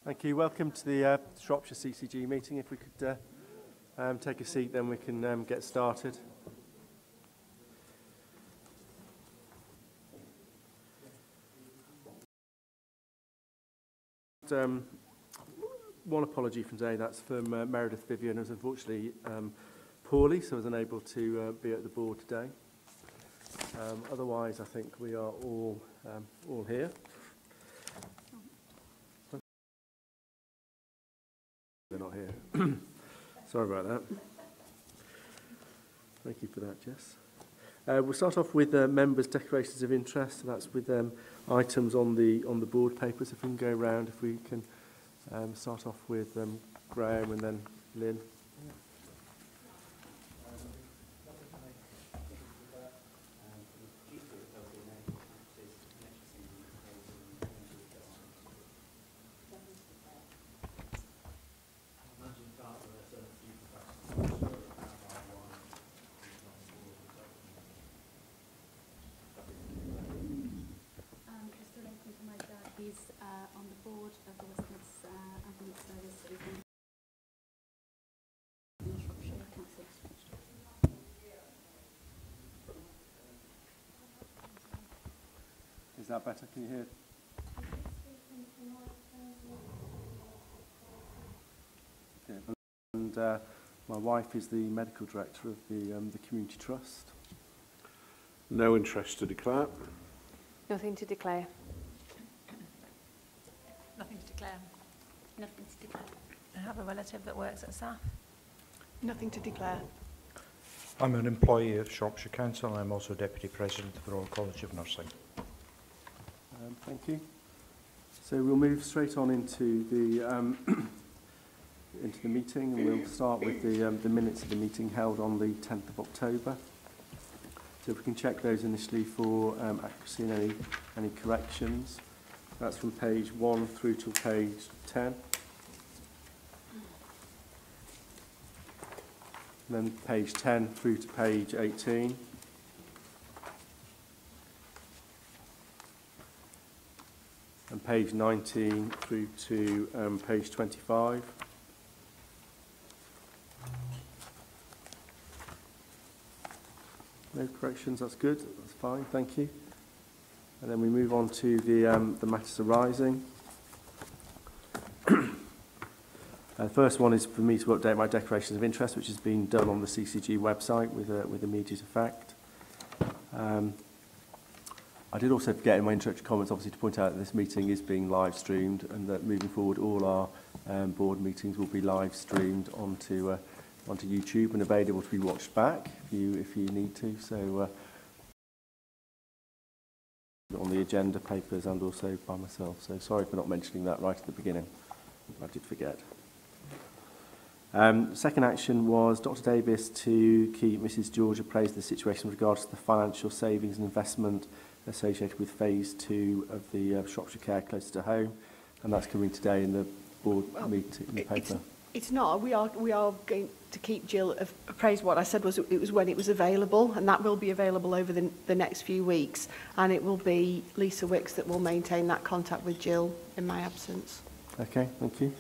Thank you. Welcome to the Shropshire CCG meeting. If we could take a seat, then we can get started. One apology from today, that's from Meredith Vivian, who's unfortunately poorly, so was unable to be at the board today. Otherwise, I think we are all here. They're not here. Sorry about that. Thank you for that, Jess. We'll start off with members' declarations of interest. So that's with items on the board papers. If we can go round, if we can start off with Graham and then Lynn. On the board of the Westminster Ambulance Service in Shropshire Council. Is that better? Can you hear? Okay. And my wife is the medical director of the Community Trust. No interest to declare. Nothing to declare. Nothing to declare. Nothing to declare. I have a relative that works at SAF. Nothing to declare. I'm an employee of Shropshire Council and I'm also Deputy President of the Royal College of Nursing. Thank you. So we'll move straight on into the meeting, and we'll start with the minutes of the meeting held on the 10th of October. So if we can check those initially for accuracy and any corrections. That's from page 1 through to page 10. And then page 10 through to page 18. And page 19 through to page 25. No corrections, that's good, that's fine, thank you. And then we move on to the matters arising. The first one is for me to update my declarations of interest, which has been done on the CCG website with immediate effect. I did also forget in my introductory comments, obviously, to point out that this meeting is being live streamed, and that moving forward, all our board meetings will be live streamed onto YouTube and available to be watched back if you need to. So. On the agenda papers and also by myself, so sorry for not mentioning that right at the beginning. I did forget. Second action was Dr Davis to keep Mrs George appraised of the situation with regards to the financial savings and investment associated with phase 2 of the Shropshire Care Closer to Home, and that's coming today in the board meeting in the paper. It's not. We are going to keep Jill appraised. What I said was it was when it was available, and that will be available over the next few weeks. And it will be Lisa Wicks that will maintain that contact with Jill in my absence. Okay, thank you.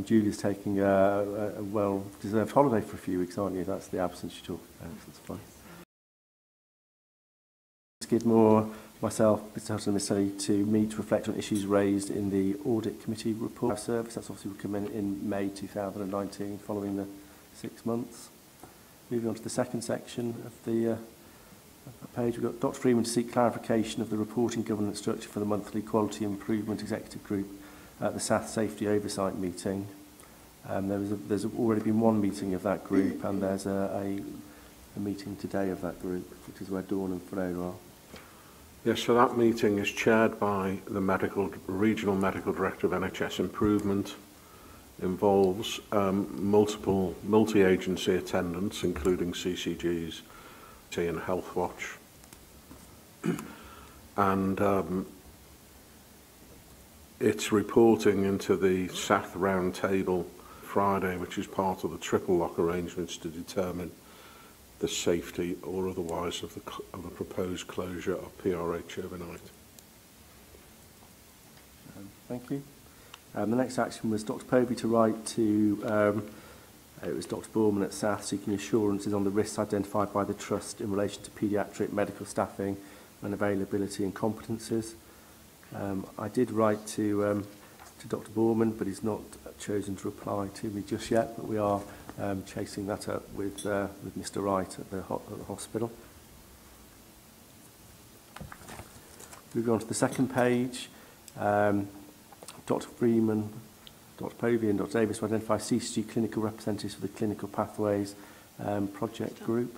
Julie's taking a well-deserved holiday for a few weeks, aren't you? That's the absence you talked about. That's fine. Skidmore, myself, Mr Hudson and Miss Sully to meet to reflect on issues raised in the Audit Committee report service. That's obviously will come in May 2019 following the 6 months. Moving on to the second section of the page, we've got Dr Freeman to seek clarification of the reporting governance structure for the monthly Quality Improvement Executive Group at the SAF Safety Oversight meeting. There's already been one meeting of that group, and there's a meeting today of that group, which is where Dawn and Fiona are. Yes, so that meeting is chaired by the Regional Medical Director of NHS Improvement. Involves multiple multi-agency attendance, including CCGs and Health Watch. And it's reporting into the SAF Roundtable Friday, which is part of the triple lock arrangements to determine the safety or otherwise of a proposed closure of PRH overnight. Thank you. The next action was Dr Povey to write to, it was Dr Borman at South seeking assurances on the risks identified by the Trust in relation to paediatric medical staffing and availability and competences. I did write to Dr Borman, but he's not chosen to reply to me just yet, but we are chasing that up with Mr Wright at the hospital. Moving on to the second page, Dr Freeman, Dr Povey and Dr Davis to identify CCG clinical representatives for the Clinical Pathways project group.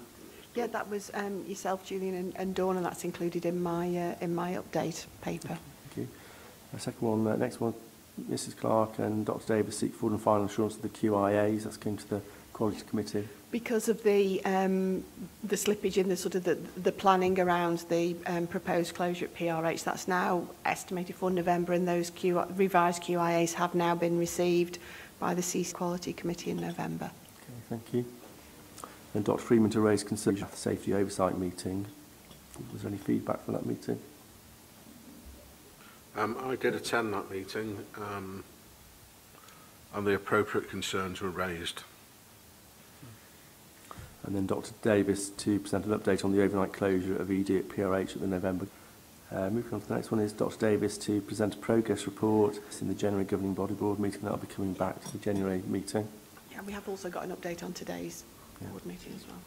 Yeah, that was yourself, Julian, and Dawn, and that's included in my update paper. Thank you. The second one, next one, Mrs Clark and Dr Davis seek full and final assurance of the QIAs. That's going to the Quality Committee. Because of the slippage in the sort of the planning around the proposed closure at PRH, that's now estimated for November, and those revised QIAs have now been received by the CC Quality Committee in November. Okay, thank you. And Dr Freeman to raise concerns at the Safety Oversight meeting. Was there any feedback from that meeting? I did attend that meeting, and the appropriate concerns were raised. And then Dr Davis to present an update on the overnight closure of ED at PRH at the November. Moving on to the next one is Dr Davis to present a progress report in the January Governing Body Board meeting. That will be coming back to the January meeting. Yeah, we have also got an update on today's board meeting as well.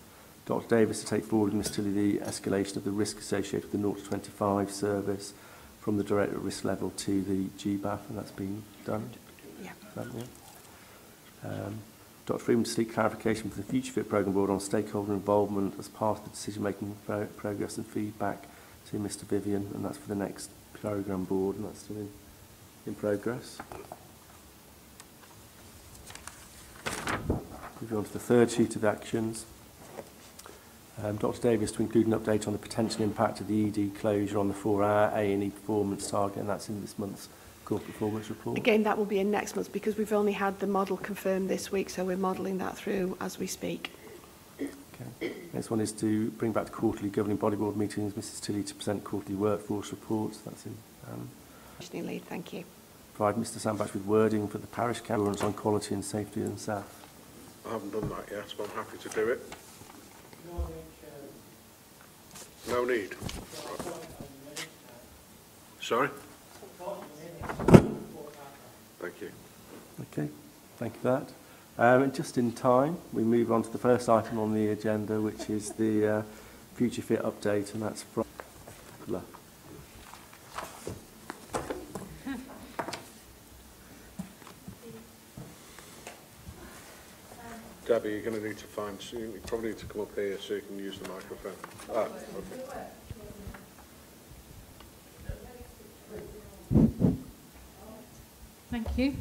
Dr Davis to take forward with Ms Tilly the escalation of the risk associated with the 0 to 25 service from the direct risk level to the GBAF, and that's been done. Yeah. Dr Freeman to seek clarification for the Future Fit Programme Board on stakeholder involvement as part of the decision-making progress and feedback to Mr Vivian, and that's for the next programme board, and that's still in progress. Moving on to the third sheet of actions. Dr Davis to include an update on the potential impact of the ED closure on the 4-hour A&E performance target, and that's in this month's corporate performance report. Again, that will be in next month because we've only had the model confirmed this week, so we're modelling that through as we speak. Okay. Next one is to bring back to quarterly governing body board meetings Mrs Tilly to present quarterly workforce reports. That's in. Lead, thank you. Provide Mr Sandbach with wording for the parish council on quality and safety and staff. I haven't done that yet, but I'm happy to do it. No need. Sorry? Thank you. Okay, thank you for that. And just in time, we move on to the first item on the agenda, which is the Future Fit update, and that's from Debbie, you're going to need to find, so you probably need to come up here so you can use the microphone. Ah, okay. Thank you.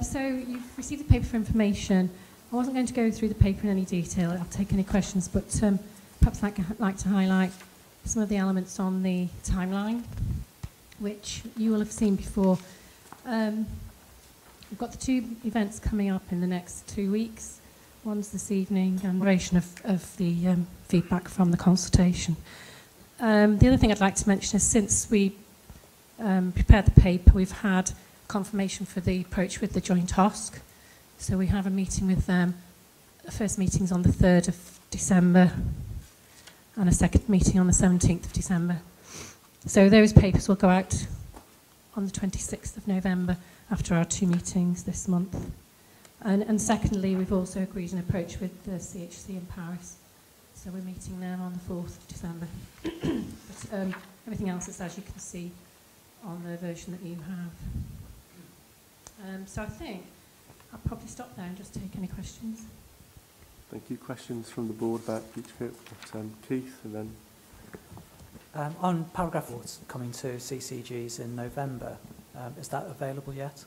So you've received the paper for information. I wasn't going to go through the paper in any detail. I'll take any questions, but perhaps I'd like to highlight some of the elements on the timeline, which you will have seen before. We've got the two events coming up in the next 2 weeks. One's this evening, and duration of the feedback from the consultation. The other thing I'd like to mention is since we prepared the paper, we've had confirmation for the approach with the joint OSC. So we have a meeting with them. The first meeting's on the 3rd of December and a second meeting on the 17th of December. So those papers will go out on the 26th of November after our 2 meetings this month. And secondly, we've also agreed an approach with the CHC in Paris. So we're meeting them on the 4th of December. But everything else is as you can see on the version that you have. So I think I'll probably stop there and just take any questions. Thank you. Questions from the board about Future Fit? Keith, and then... On paragraph what's coming to CCGs in November, is that available yet?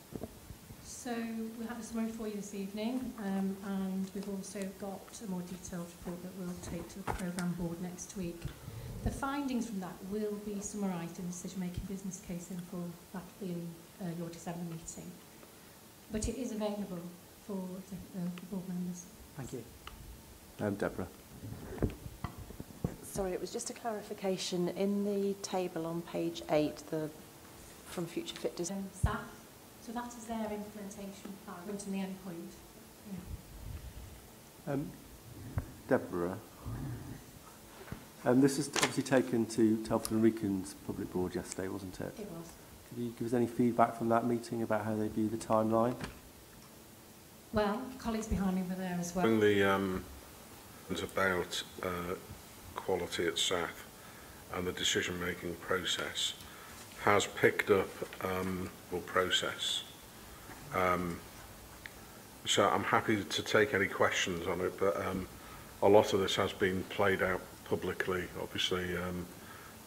So we'll have a summary for you this evening, and we've also got a more detailed report that we'll take to the programme board next week. The findings from that will be summarised in the decision-making business case in full. That will be in your December meeting. But it is available for the board members. Thank you. Deborah. Sorry, it was just a clarification. In the table on page 8, from Future Fit Design. Staff? So that is their implementation plan, to the end point. Yeah. Deborah, this is obviously taken to Telford and Wrekin's public board yesterday, wasn't it? It was. Could you give us any feedback from that meeting about how they view the timeline? Well, colleagues behind me were there as well. The about quality at SAF and the decision-making process has picked up the process. So I'm happy to take any questions on it, but a lot of this has been played out publicly, obviously,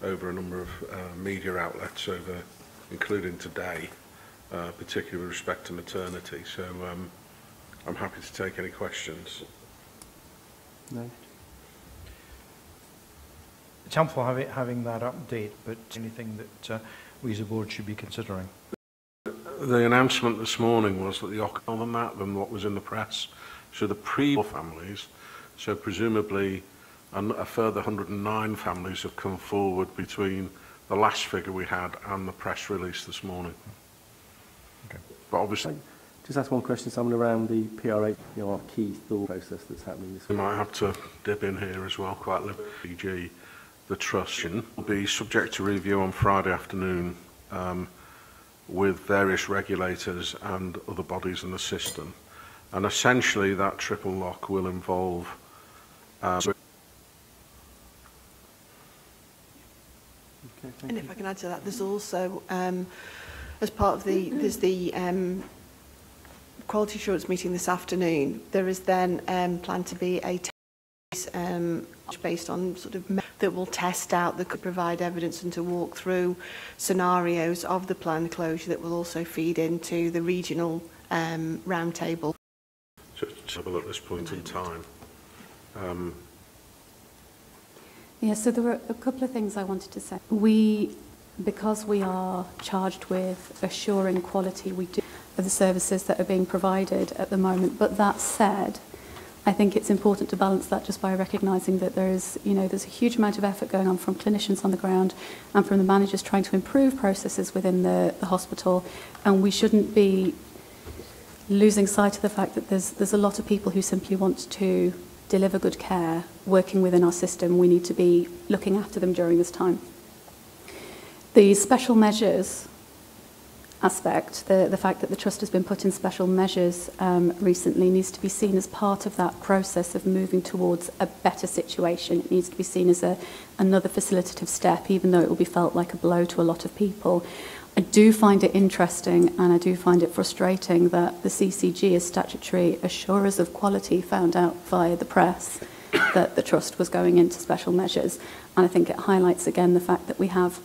over a number of media outlets, including today, particularly with respect to maternity. So I'm happy to take any questions. No? It's helpful having that update, but anything that we as a board should be considering? The announcement this morning was that the more than that than what was in the press. So the families, so presumably a further 109 families have come forward between the last figure we had and the press release this morning. Okay. But obviously, just ask one question, Simon, around the PRH, our key thought process that's happening this we week. might have to dip in here as well, quite literally. The trust will be subject to review on Friday afternoon with various regulators and other bodies in the system. And essentially that triple lock will involve And if I can add to that, there's also, as part of there's the quality assurance meeting this afternoon, there is then planned to be a test based on sort of that will test out, that could provide evidence and to walk through scenarios of the planned closure that will also feed into the regional roundtable. So at this point in time. Yeah, so there were a couple of things I wanted to say. Because we are charged with assuring quality, we do of the services that are being provided at the moment. But that said, I think it's important to balance that just by recognising that there's a huge amount of effort going on from clinicians on the ground and from the managers trying to improve processes within the hospital, and we shouldn't be losing sight of the fact that there's a lot of people who simply want to deliver good care working within our system. We need to be looking after them during this time. The special measures aspect, the fact that the Trust has been put in special measures recently, needs to be seen as part of that process of moving towards a better situation. It needs to be seen as another facilitative step, even though it will be felt like a blow to a lot of people. I do find it interesting and I do find it frustrating that the CCG, as statutory assurers of quality, found out via the press that the Trust was going into special measures. And I think it highlights again the fact that we have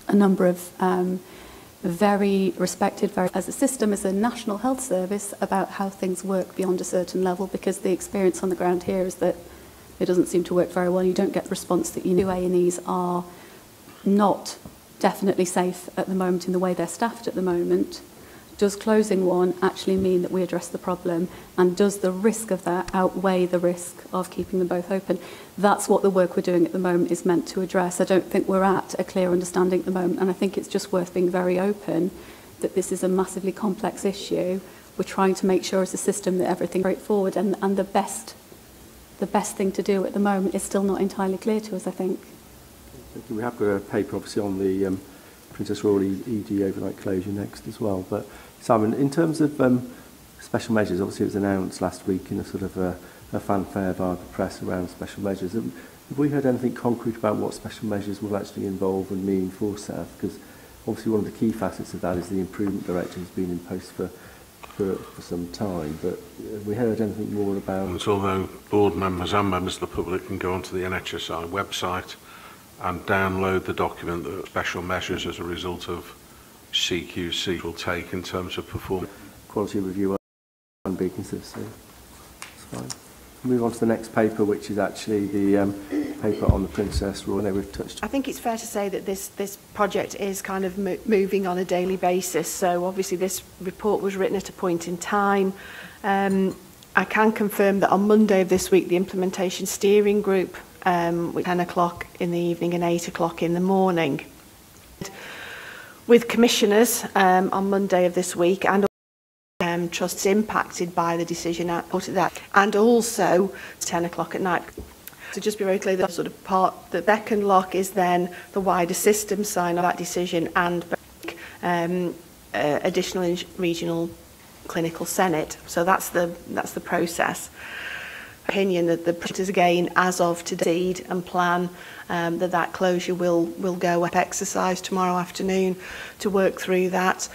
a number of very respected as a system, as a national health service, about how things work beyond a certain level, because the experience on the ground here is that it doesn't seem to work very well. You don't get the response that you need. A&Es are not definitely safe at the moment in the way they're staffed at the moment. Does closing one actually mean that we address the problem, and does the risk of that outweigh the risk of keeping them both open? That's what the work we're doing at the moment is meant to address. I don't think we're at a clear understanding at the moment, and I think it's just worth being very open that this is a massively complex issue. We're trying to make sure as a system that everything's straightforward, and the best thing to do at the moment is still not entirely clear to us, I think. We have got a paper obviously on the Princess Royal ED overnight closure next as well. But Simon, in terms of special measures, obviously it was announced last week in a sort of a fanfare via the press around special measures. Have we heard anything concrete about what special measures will actually involve and mean for South? Because obviously one of the key facets of that is the improvement directive has been in post for some time. But have we heard anything more about? And although board members and members of the public can go onto the NHSI website and download the document that special measures as a result of CQC will take in terms of performance. Quality review and be considered. So that's fine. Move on to the next paper, which is actually the paper on the Princess Royal. We've touched. I think it's fair to say that this project is kind of moving on a daily basis. So obviously this report was written at a point in time. I can confirm that on Monday of this week, the implementation steering group, with 10 o'clock in the evening and 8 o'clock in the morning, with commissioners on Monday of this week, and trusts impacted by the decision out of that, and also 10 o'clock at night. So just be very clear, that sort of part, the second lock is then the wider system sign of that decision and additional regional clinical senate. So that's the process. Opinion that the procedures again as of today and plan that closure will go up exercise tomorrow afternoon to work through that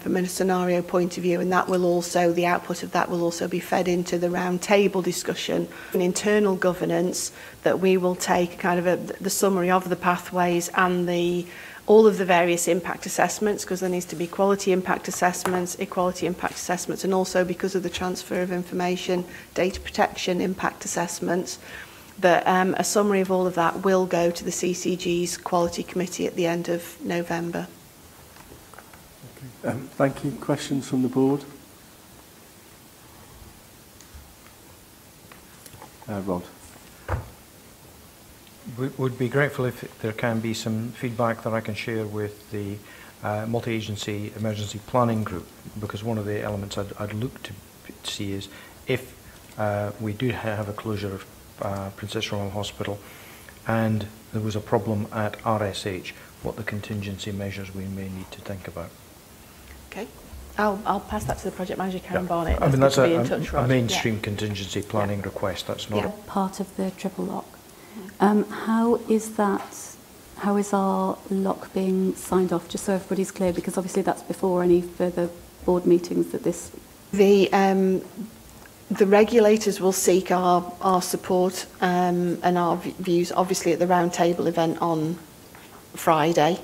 from a scenario point of view, and that will also, the output of that will also be fed into the round table discussion and internal governance, that we will take kind of the summary of the pathways and all of the various impact assessments, because there needs to be quality impact assessments, equality impact assessments, and also because of the transfer of information, data protection impact assessments, that a summary of all of that will go to the CCG's Quality Committee at the end of November. Okay. Thank you. Questions from the board? Rod. Would be grateful if there can be some feedback that I can share with the multi-agency emergency planning group, because one of the elements I'd look to see is if we do have a closure of Princess Royal Hospital and there was a problem at RSH, what the contingency measures we may need to think about. Okay. I'll pass that to the project manager, Karen Barnett. I mean, that's a mainstream contingency planning request. That's not part of the triple lock. How is our lock being signed off, just so everybody's clear, because obviously that's before any further board meetings that this... The regulators will seek our support and our views, obviously, at the round table event on Friday.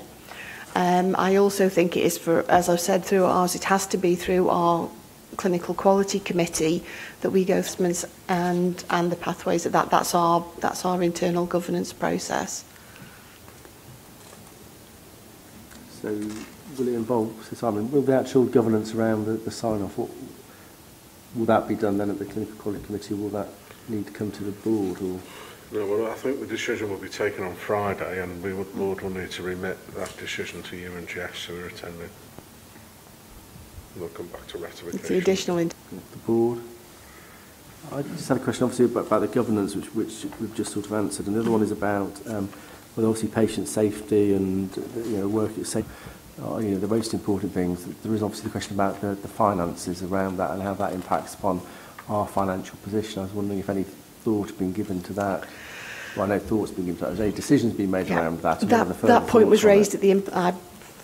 I also think it is, for, as I've said, through ours, it has to be through our clinical quality committee that we go through, and the pathways that's our internal governance process. So will it involve, so Simon, will the actual governance around the sign-off, will that be done then at the clinical quality committee, or will that need to come to the board? Or? No, well, I think the decision will be taken on Friday, and the board will need to remit that decision to you and Jess, who are attending. We'll come back to ratification. It's the additional... The board. I just had a question, obviously, about the governance, which we've just sort of answered. And the other one is about, well, obviously, patient safety and, work safe. The most important things. There is obviously the question about the finances around that and how that impacts upon our financial position. I was wondering if any thought had been given to that. Well, I know thought's been given to that. Has any decisions been made around that? That point was raised at the...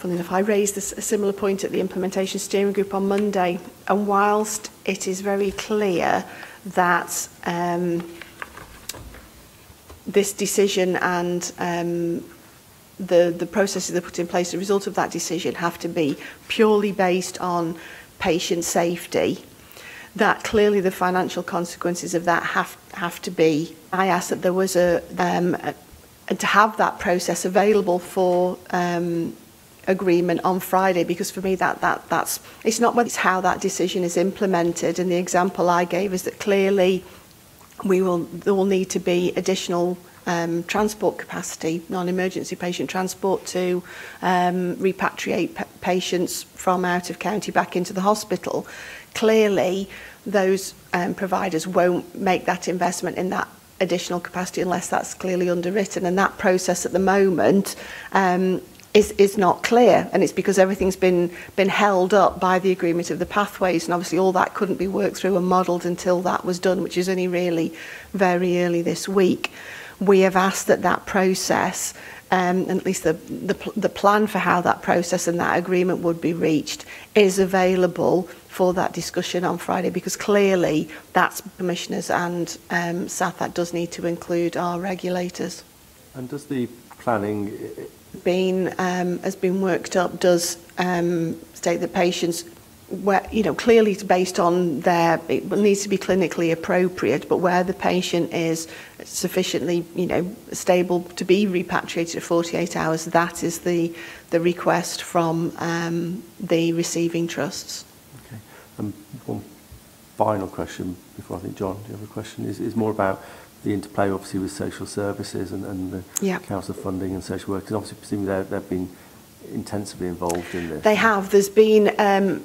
Funny enough, I raised a similar point at the implementation steering group on Monday, and whilst it is very clear that this decision and the processes that are put in place as a result of that decision have to be purely based on patient safety, that clearly the financial consequences of that have to be. I asked that there was to have that process available for agreement on Friday, because for me that's it's not whether it's how that decision is implemented. And the example I gave is that clearly there will need to be additional transport capacity, non-emergency patient transport, to repatriate patients from out of county back into the hospital. Clearly those providers won't make that investment in that additional capacity unless that's clearly underwritten, and that process at the moment is not clear, and it's because everything's been held up by the agreement of the pathways, and obviously all that couldn't be worked through and modelled until that was done, which is only really very early this week. We have asked that process, and at least the plan for how that process and that agreement would be reached is available for that discussion on Friday, because clearly that's commissioners and SAF, does need to include our regulators. And does the planning has been worked up, does state that patients, where clearly it's based on it needs to be clinically appropriate, but where the patient is sufficiently stable to be repatriated at 48 hours, that is the request from the receiving trusts. Okay. One final question before I think John, do you have a question? Is more about the interplay obviously with social services and the council funding and social work, because obviously presumably they've been intensively involved in this? They have. There's been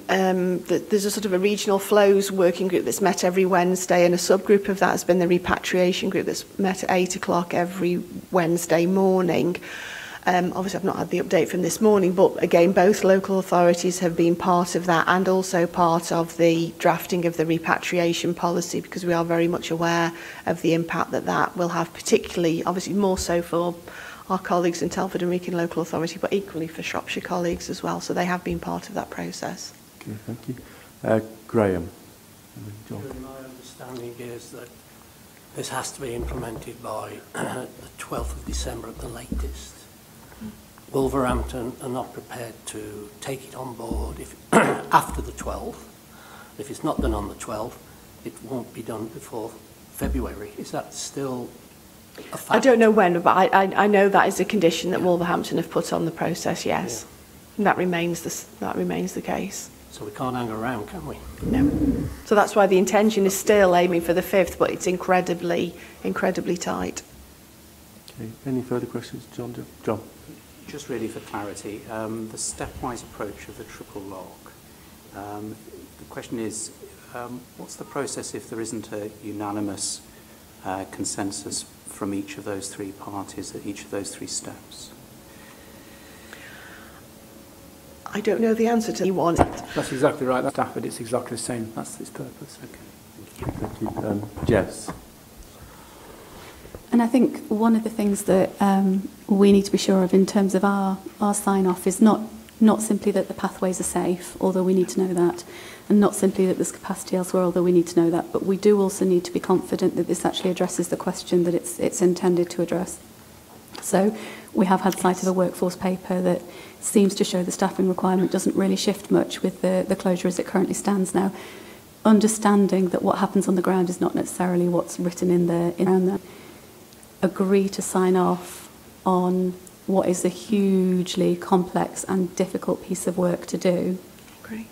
there's a sort of a regional flows working group that's met every Wednesday, and a subgroup of that has been the repatriation group that's met at 8 o'clock every Wednesday morning. Obviously, I've not had the update from this morning, but again, both local authorities have been part of that and also part of the drafting of the repatriation policy, because we are very much aware of the impact that that will have, particularly, obviously, more so for our colleagues in Telford and Wrekin Local Authority, but equally for Shropshire colleagues as well. So they have been part of that process. Okay, thank you. Graham. John. My understanding is that this has to be implemented by the 12th of December at the latest. Wolverhampton are not prepared to take it on board if after the 12th. If it's not done on the 12th, it won't be done before February. Is that still a fact? I don't know when, but I know that is a condition that Wolverhampton have put on the process, yes. Yeah. And that remains the case. So we can't hang around, can we? No. So that's why the intention is still aiming for the 5th, but it's incredibly tight. Okay. Any further questions, John? John. Just really for clarity, the stepwise approach of the triple lock. The question is, what's the process if there isn't a unanimous consensus from each of those three parties at each of those three steps? I don't know the answer to anyone. That's exactly right. That's Stafford. It's exactly the same. That's its purpose. Okay. Thank you. Jess. And I think one of the things that we need to be sure of in terms of our sign-off is not simply that the pathways are safe, although we need to know that, and not simply that there's capacity elsewhere, although we need to know that, but we do also need to be confident that this actually addresses the question that it's intended to address. So we have had sight of a workforce paper that seems to show the staffing requirement doesn't really shift much with the closure as it currently stands now. Understanding that what happens on the ground is not necessarily what's written in around there. Agree to sign off on what is a hugely complex and difficult piece of work to do. Great.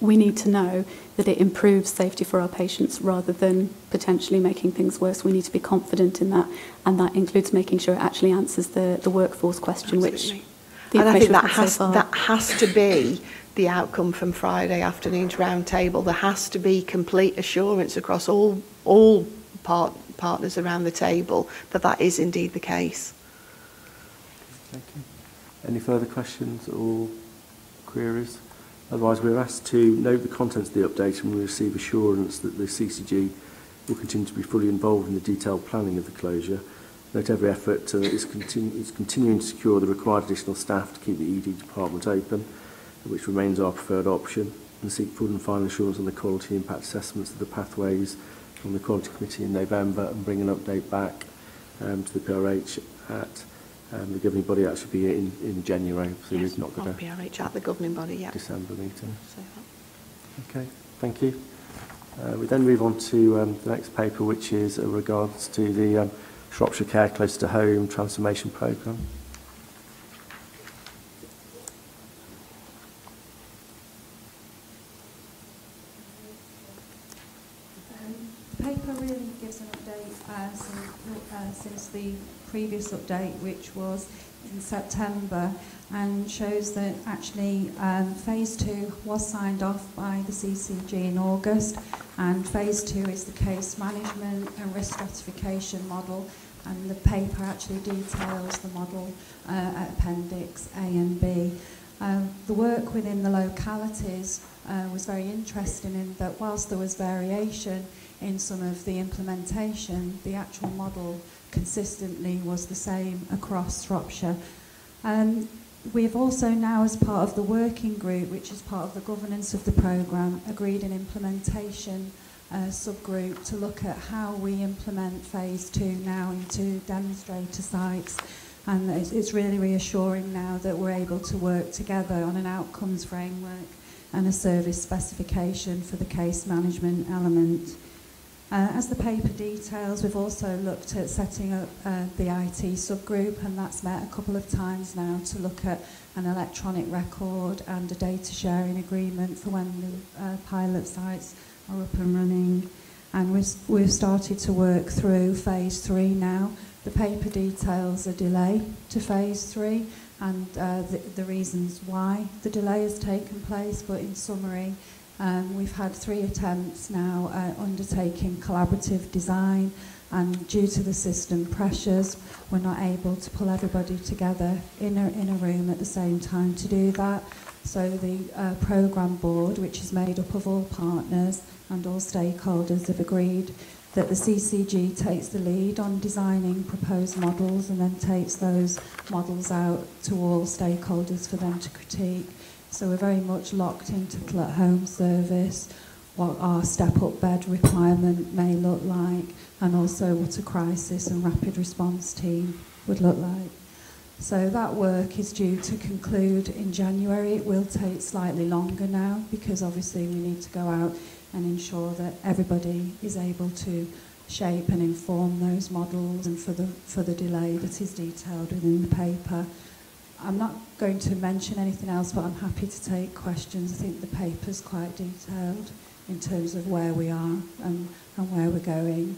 We need to know that it improves safety for our patients rather than potentially making things worse. We need to be confident in that, and that includes making sure it actually answers the workforce question. Absolutely. Which the and I think that has to be the outcome from Friday afternoon's round table. There has to be complete assurance across all partners around the table that is indeed the case. Thank you. Any further questions or queries? Otherwise, we're asked to note the contents of the update and we receive assurance that the CCG will continue to be fully involved in the detailed planning of the closure. Note every effort is continuing to secure the required additional staff to keep the ED department open, which remains our preferred option, and seek full and final assurance on the quality impact assessments of the pathways from the Quality Committee in November, and bring an update back to the PRH at the governing body. That should be in January, so yes, we've not got a PRH at the governing body yet. December meeting. Okay, thank you. We then move on to the next paper, which is regards to the Shropshire Care Close to Home Transformation Programme. The paper really gives an update since the previous update, which was in September, and shows that actually phase 2 was signed off by the CCG in August, and phase 2 is the case management and risk stratification model, and the paper actually details the model at Appendix A and B. The work within the localities was very interesting in that whilst there was variation in some of the implementation, the actual model consistently was the same across Shropshire. We've also now, as part of the working group, which is part of the governance of the programme, agreed an implementation subgroup to look at how we implement phase 2 now into demonstrator sites. And it's really reassuring now that we're able to work together on an outcomes framework and a service specification for the case management element. As the paper details, we've also looked at setting up the IT subgroup, and that's met a couple of times now to look at an electronic record and a data sharing agreement for when the pilot sites are up and running. And we've started to work through phase 3 now. The paper details a delay to phase 3, and the reasons why the delay has taken place. But in summary, we've had 3 attempts now at undertaking collaborative design, and due to the system pressures, we're not able to pull everybody together in a room at the same time to do that. So the programme board, which is made up of all partners and all stakeholders, have agreed that the CCG takes the lead on designing proposed models and then takes those models out to all stakeholders for them to critique. So we're very much locked into the at-home service, what our step-up bed requirement may look like, and also what a crisis and rapid response team would look like. So that work is due to conclude in January. It will take slightly longer now because obviously we need to go out and ensure that everybody is able to shape and inform those models, and for the delay that is detailed within the paper. I'm not going to mention anything else, but I'm happy to take questions. I think the paper's quite detailed in terms of where we are and where we're going.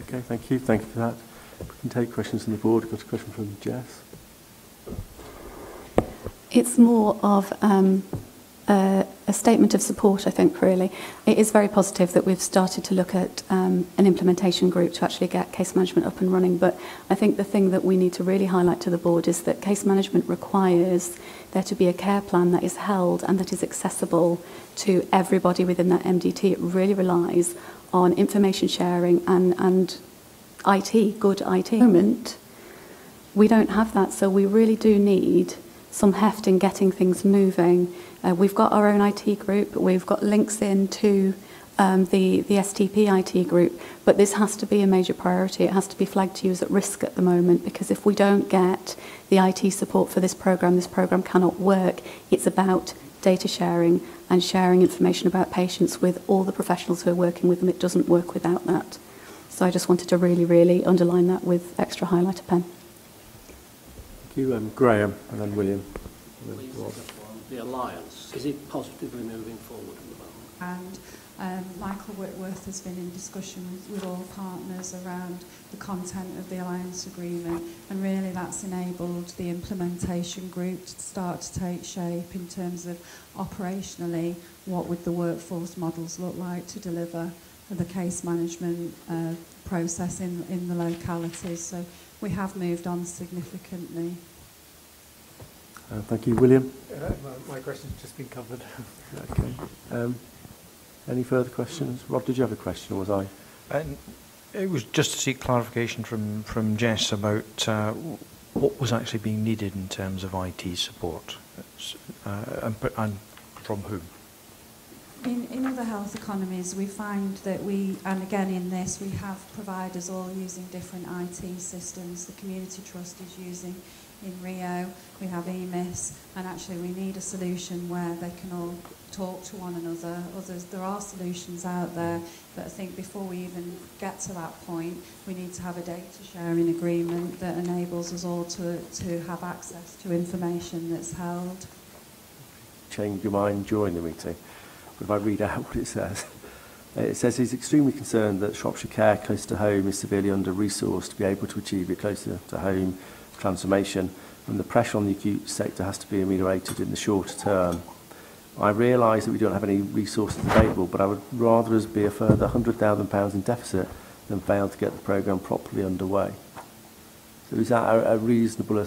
Okay, thank you. Thank you for that. We can take questions from the board. We've got a question from Jess. It's more of a statement of support, I think, really. It is very positive that we've started to look at an implementation group to actually get case management up and running. But I think the thing that we need to really highlight to the board is that case management requires there to be a care plan that is held and that is accessible to everybody within that MDT. It really relies on information sharing and IT, good IT. At the moment, we don't have that, so we really do need some heft in getting things moving. We've got our own IT group, we've got links into the STP IT group, but this has to be a major priority. It has to be flagged to you as at risk at the moment, because if we don't get the IT support for this program cannot work. It's about data sharing and sharing information about patients with all the professionals who are working with them. It doesn't work without that. So I just wanted to really, really underline that with extra highlighter pen. Thank you. Graham, and then William. The Alliance, is it positively moving forward at the moment? And Michael Whitworth has been in discussion with all partners around the content of the Alliance agreement, and really that's enabled the implementation group to start to take shape in terms of operationally what would the workforce models look like to deliver the case management process in the localities. So we have moved on significantly. Thank you. William? My question's just been covered. Okay. Any further questions? Rob, did you have a question, or was I? It was just to seek clarification from Jess about what was actually being needed in terms of IT support, and from whom? In other health economies, we find that and again in this, we have providers all using different IT systems. The Community Trust is using in Rio, we have EMIS, and actually we need a solution where they can all talk to one another. There are solutions out there, but I think before we even get to that point, we need to have a data sharing agreement that enables us all to have access to information that's held. Change your mind during the meeting. But if I read out what it says he's extremely concerned that Shropshire Care close to home is severely under-resourced to be able to achieve it closer to home transformation, and the pressure on the acute sector has to be ameliorated in the shorter term. I realise that we don't have any resources available, but I would rather us be a further £100,000 in deficit than fail to get the programme properly underway. So is that a reasonable...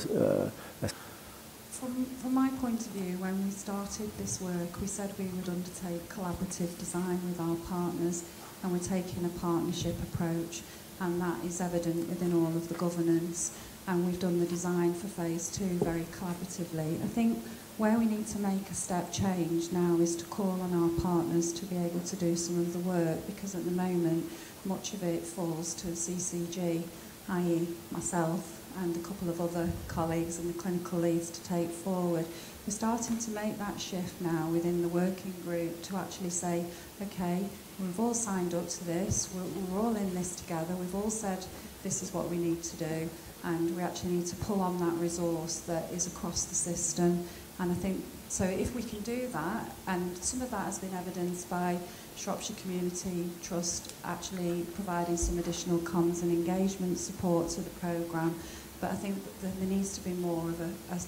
From my point of view, when we started this work, we said we would undertake collaborative design with our partners, and we're taking a partnership approach, and that is evident within all of the governance. And we've done the design for phase 2 very collaboratively. I think where we need to make a step change now is to call on our partners to be able to do some of the work, because at the moment much of it falls to CCG, i.e. myself and a couple of other colleagues and the clinical leads to take forward. We're starting to make that shift now within the working group to actually say, okay, we've all signed up to this, we're all in this together, we've all said this is what we need to do, and we actually need to pull on that resource that is across the system. And I think, so if we can do that, and some of that has been evidenced by Shropshire Community Trust actually providing some additional comms and engagement support to the programme, but I think that there needs to be more of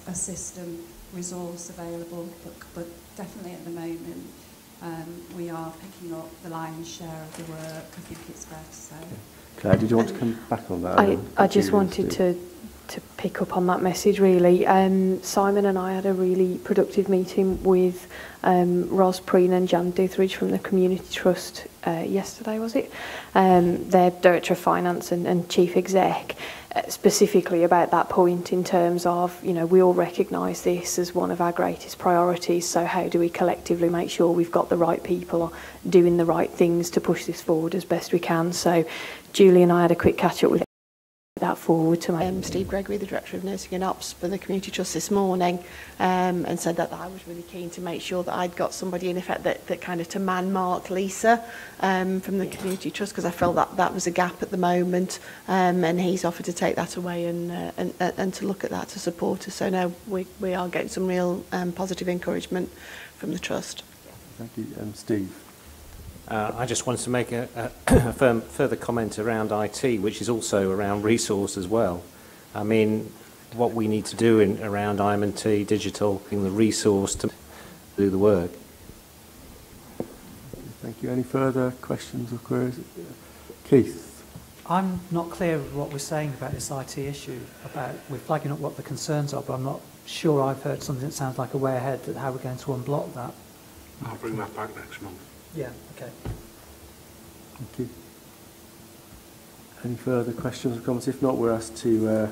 a system resource available, but definitely at the moment we are picking up the lion's share of the work. I think it's fair to say. Claire, did you want to come back on that? I just wanted to pick up on that message, really. Simon and I had a really productive meeting with Ros Preen and Jan Duthridge from the Community Trust yesterday, was it? Their Director of Finance and Chief Exec, specifically about that point in terms of, you know, we all recognise this as one of our greatest priorities, so how do we collectively make sure we've got the right people doing the right things to push this forward as best we can. So Julie and I had a quick catch-up with that forward to Steve Gregory, the Director of Nursing and Ops for the Community Trust this morning, and said that I was really keen to make sure that I'd got somebody in effect that kind of to man-mark Lisa from the Community Trust, because I felt that was a gap at the moment, and he's offered to take that away and to look at that to support us. So no, we are getting some real positive encouragement from the Trust. Thank you. Steve. I just wanted to make a further comment around IT, which is also around resource as well. I mean, what we need to do around IM&T, digital, the resource to do the work. Thank you. Any further questions or queries? Keith? I'm not clear of what we're saying about this IT issue. We're flagging up what the concerns are, but I'm not sure I've heard something that sounds like a way ahead that how we're going to unblock that. I'll bring that back next month. Yeah, okay. Thank you. Any further questions or comments? If not, we're asked to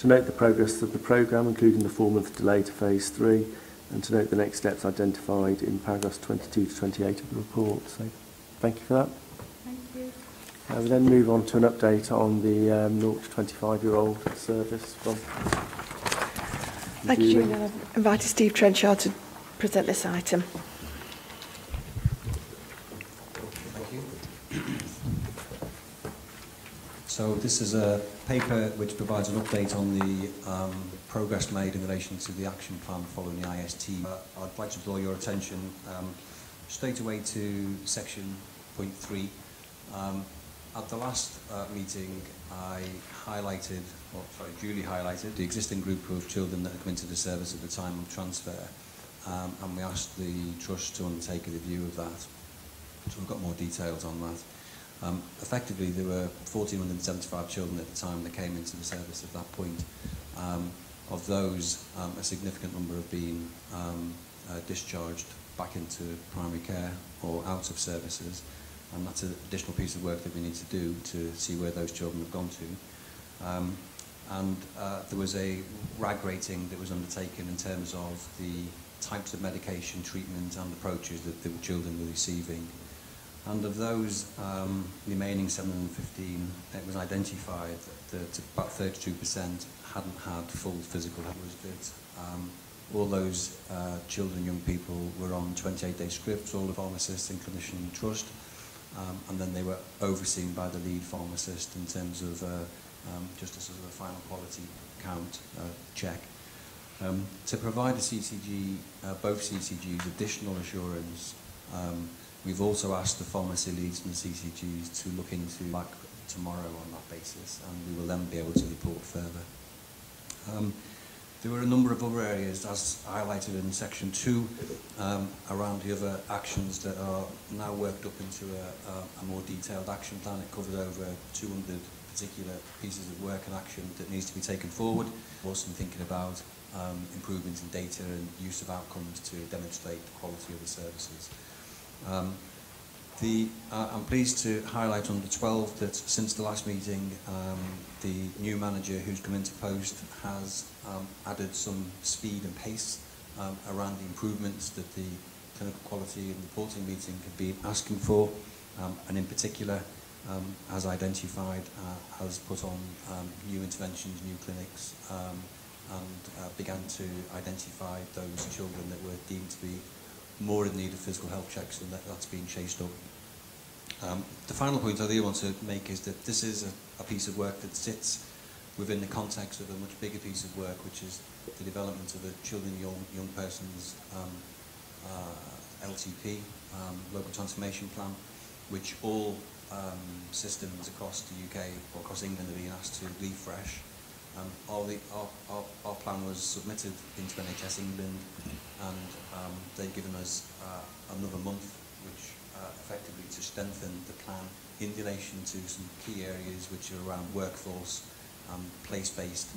note the progress of the programme, including the 4-month delay to phase 3, and to note the next steps identified in paragraphs 22 to 28 of the report. So thank you for that. Thank you. We then move on to an update on the 0 to 25-year-old service from Thank you, Julie. I've invited Steve Trenchard to present this item. So this is a paper which provides an update on the progress made in relation to the action plan following the IST. I'd like to draw your attention straight away to section point 3. At the last meeting, Julie highlighted the existing group of children that had come into the service at the time of transfer, and we asked the Trust to undertake a review of that. So we've got more details on that. Effectively, there were 1,475 children at the time that came into the service at that point. Of those, a significant number have been discharged back into primary care or out of services, and that's an additional piece of work that we need to do to see where those children have gone to. There was a RAG rating that was undertaken in terms of the types of medication, treatment and approaches that the children were receiving. And of those remaining 715, it was identified that about 32% hadn't had full physical health. That all those children and young people were on 28-day scripts, all the pharmacists and clinician trust, and then they were overseen by the lead pharmacist in terms of just as a final quality count check. To provide the CCG, both CCGs, additional assurance, we've also asked the pharmacy leads and the CCGs to look into back tomorrow on that basis, and we will then be able to report further. There were a number of other areas, as highlighted in section 2, around the other actions that are now worked up into a more detailed action plan. It covers over 200 particular pieces of work and action that needs to be taken forward. Also thinking about improvements in data and use of outcomes to demonstrate the quality of the services. I'm pleased to highlight on the 12 that since the last meeting, the new manager who's come into post has added some speed and pace around the improvements that the clinical quality and reporting meeting have been asking for, and in particular has identified, has put on new interventions, new clinics, and began to identify those children that were deemed to be more in need of physical health checks, and that's been chased up. The final point I really want to make is that this is a piece of work that sits within the context of a much bigger piece of work, which is the development of the Children and Young Persons LTP, Local Transformation Plan, which all systems across the UK or across England are being asked to refresh. Our plan was submitted into NHS England, and they've given us another month, which effectively to strengthen the plan in relation to some key areas which are around workforce, place-based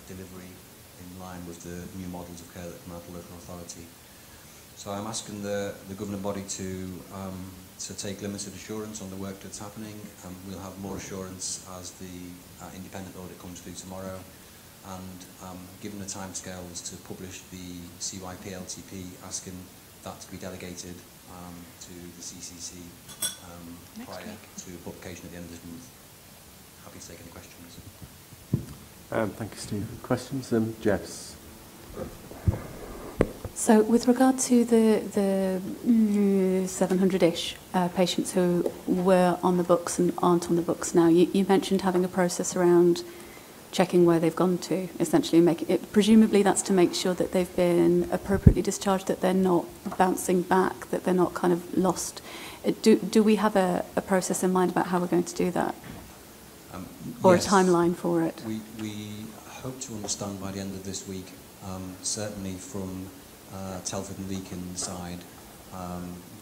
delivery in line with the new models of care that come out of local authority. So I'm asking the governing body to take limited assurance on the work that's happening, and we'll have more assurance as the independent audit comes through tomorrow. And given the timescales to publish the CYP-LTP, asking that to be delegated to the CCC prior to publication at the end of this month. Happy to take any questions. Thank you, Steve. Questions? Jess? So with regard to the 700-ish patients who were on the books and aren't on the books now, you mentioned having a process around checking where they've gone to, essentially making it, presumably that's to make sure that they've been appropriately discharged, that they're not bouncing back, that they're not kind of lost. Do we have a process in mind about how we're going to do that? Or yes, a timeline for it? We hope to understand by the end of this week, certainly from Telford and Leakin side,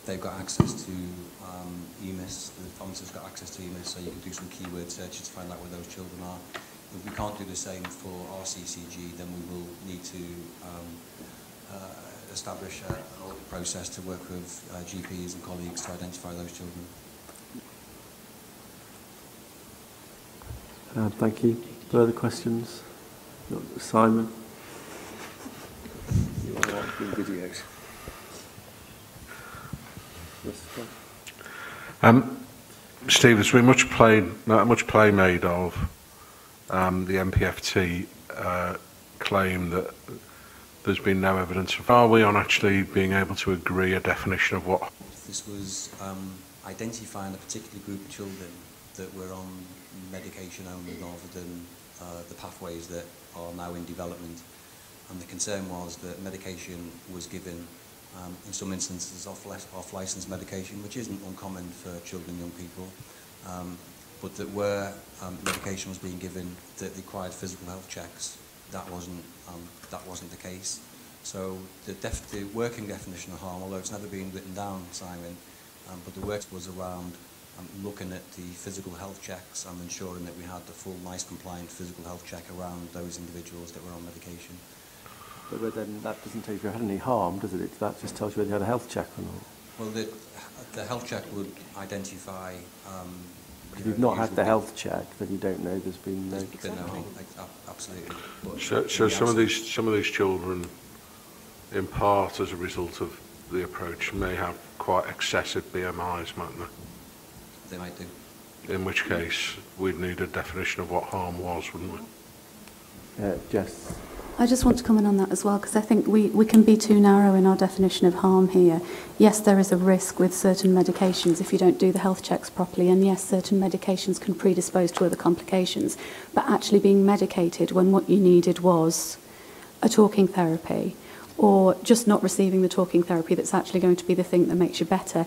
they've got access to EMIS, the pharmacist's got access to EMIS, so you can do some keyword searches to find out where those children are. If we can't do the same for our CCG, then we will need to establish an audit process to work with GPs and colleagues to identify those children. Thank you. Further questions? Simon? You are watching videos. Steve, there's been much play made of the MPFT claim that there's been no evidence. Are we on actually being able to agree a definition of what? This was identifying a particular group of children that were on medication only rather than the pathways that are now in development. And the concern was that medication was given, in some instances, off-licensed medication, which isn't uncommon for children and young people, but that where medication was being given that required physical health checks, that wasn't the case. So the working definition of harm, although it's never been written down, Simon, but the work was around looking at the physical health checks and ensuring that we had the full NICE compliant physical health check around those individuals that were on medication. But then that doesn't tell you if you had any harm, does it? That just tells you whether you had a health check or not. Well, the health check would identify... if you've not had the health check, then you don't know there's been no... harm, absolutely. So some of these children, in part as a result of the approach, may have quite excessive BMIs, mightn't they? They might do. In which case, we'd need a definition of what harm was, wouldn't we? Jess? I just want to comment on that as well, because I think we can be too narrow in our definition of harm here. Yes, there is a risk with certain medications if you don't do the health checks properly, and yes, certain medications can predispose to other complications, but actually being medicated when what you needed was a talking therapy, or just not receiving the talking therapy that's actually going to be the thing that makes you better,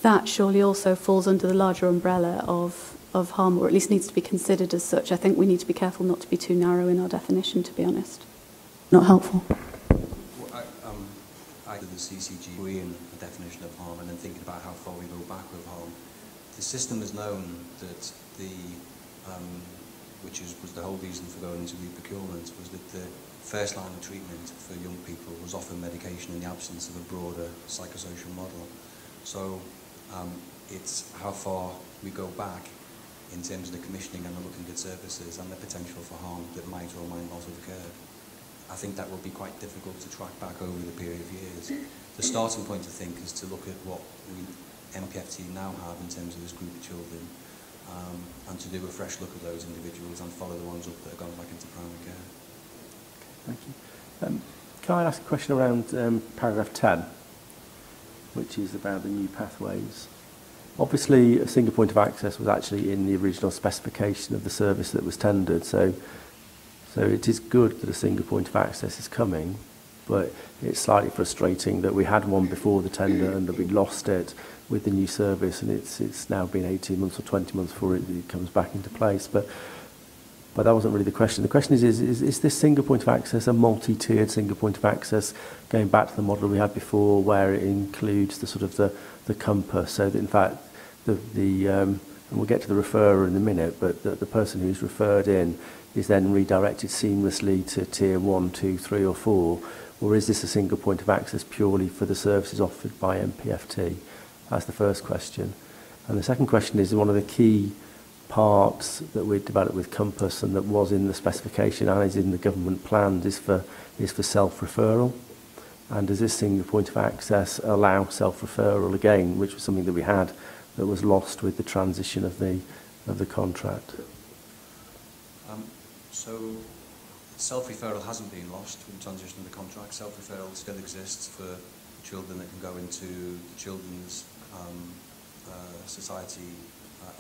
that surely also falls under the larger umbrella of harm, or at least needs to be considered as such. I think we need to be careful not to be too narrow in our definition, to be honest. Not helpful. Well, I did the CCG in the definition of harm and then thinking about how far we go back with harm. The system has known that which was the whole reason for going into re-procurement, was that the first line of treatment for young people was often medication in the absence of a broader psychosocial model. So it's how far we go back in terms of the commissioning and the looking at services and the potential for harm that might or might not have occurred. I think that will be quite difficult to track back over the period of years. The starting point, I think, is to look at what we MPFT now have in terms of this group of children, and to do a fresh look at those individuals and follow the ones up that have gone back into primary care. Thank you. Can I ask a question around paragraph 10, which is about the new pathways? Obviously, a single point of access was actually in the original specification of the service that was tendered, so it is good that a single point of access is coming, but it's slightly frustrating that we had one before the tender and that we lost it with the new service, and it's now been 18 months or 20 months before it comes back into place. But But that wasn't really the question. The question is this single point of access a multi-tiered single point of access, going back to the model we had before, where it includes the sort of the compass, so that in fact and we'll get to the referrer in a minute, but the person who's referred in is then redirected seamlessly to tier 1, 2, 3 or 4, or is this a single point of access purely for the services offered by MPFT? That's the first question. And the second question is one of the key parts that we developed with Compass and that was in the specification and is in the government plans is for self-referral. And does this single point of access allow self-referral again, which was something that we had that was lost with the transition of the contract? So self-referral hasn't been lost with the transition of the contract. Self-referral still exists for children that can go into the Children's Society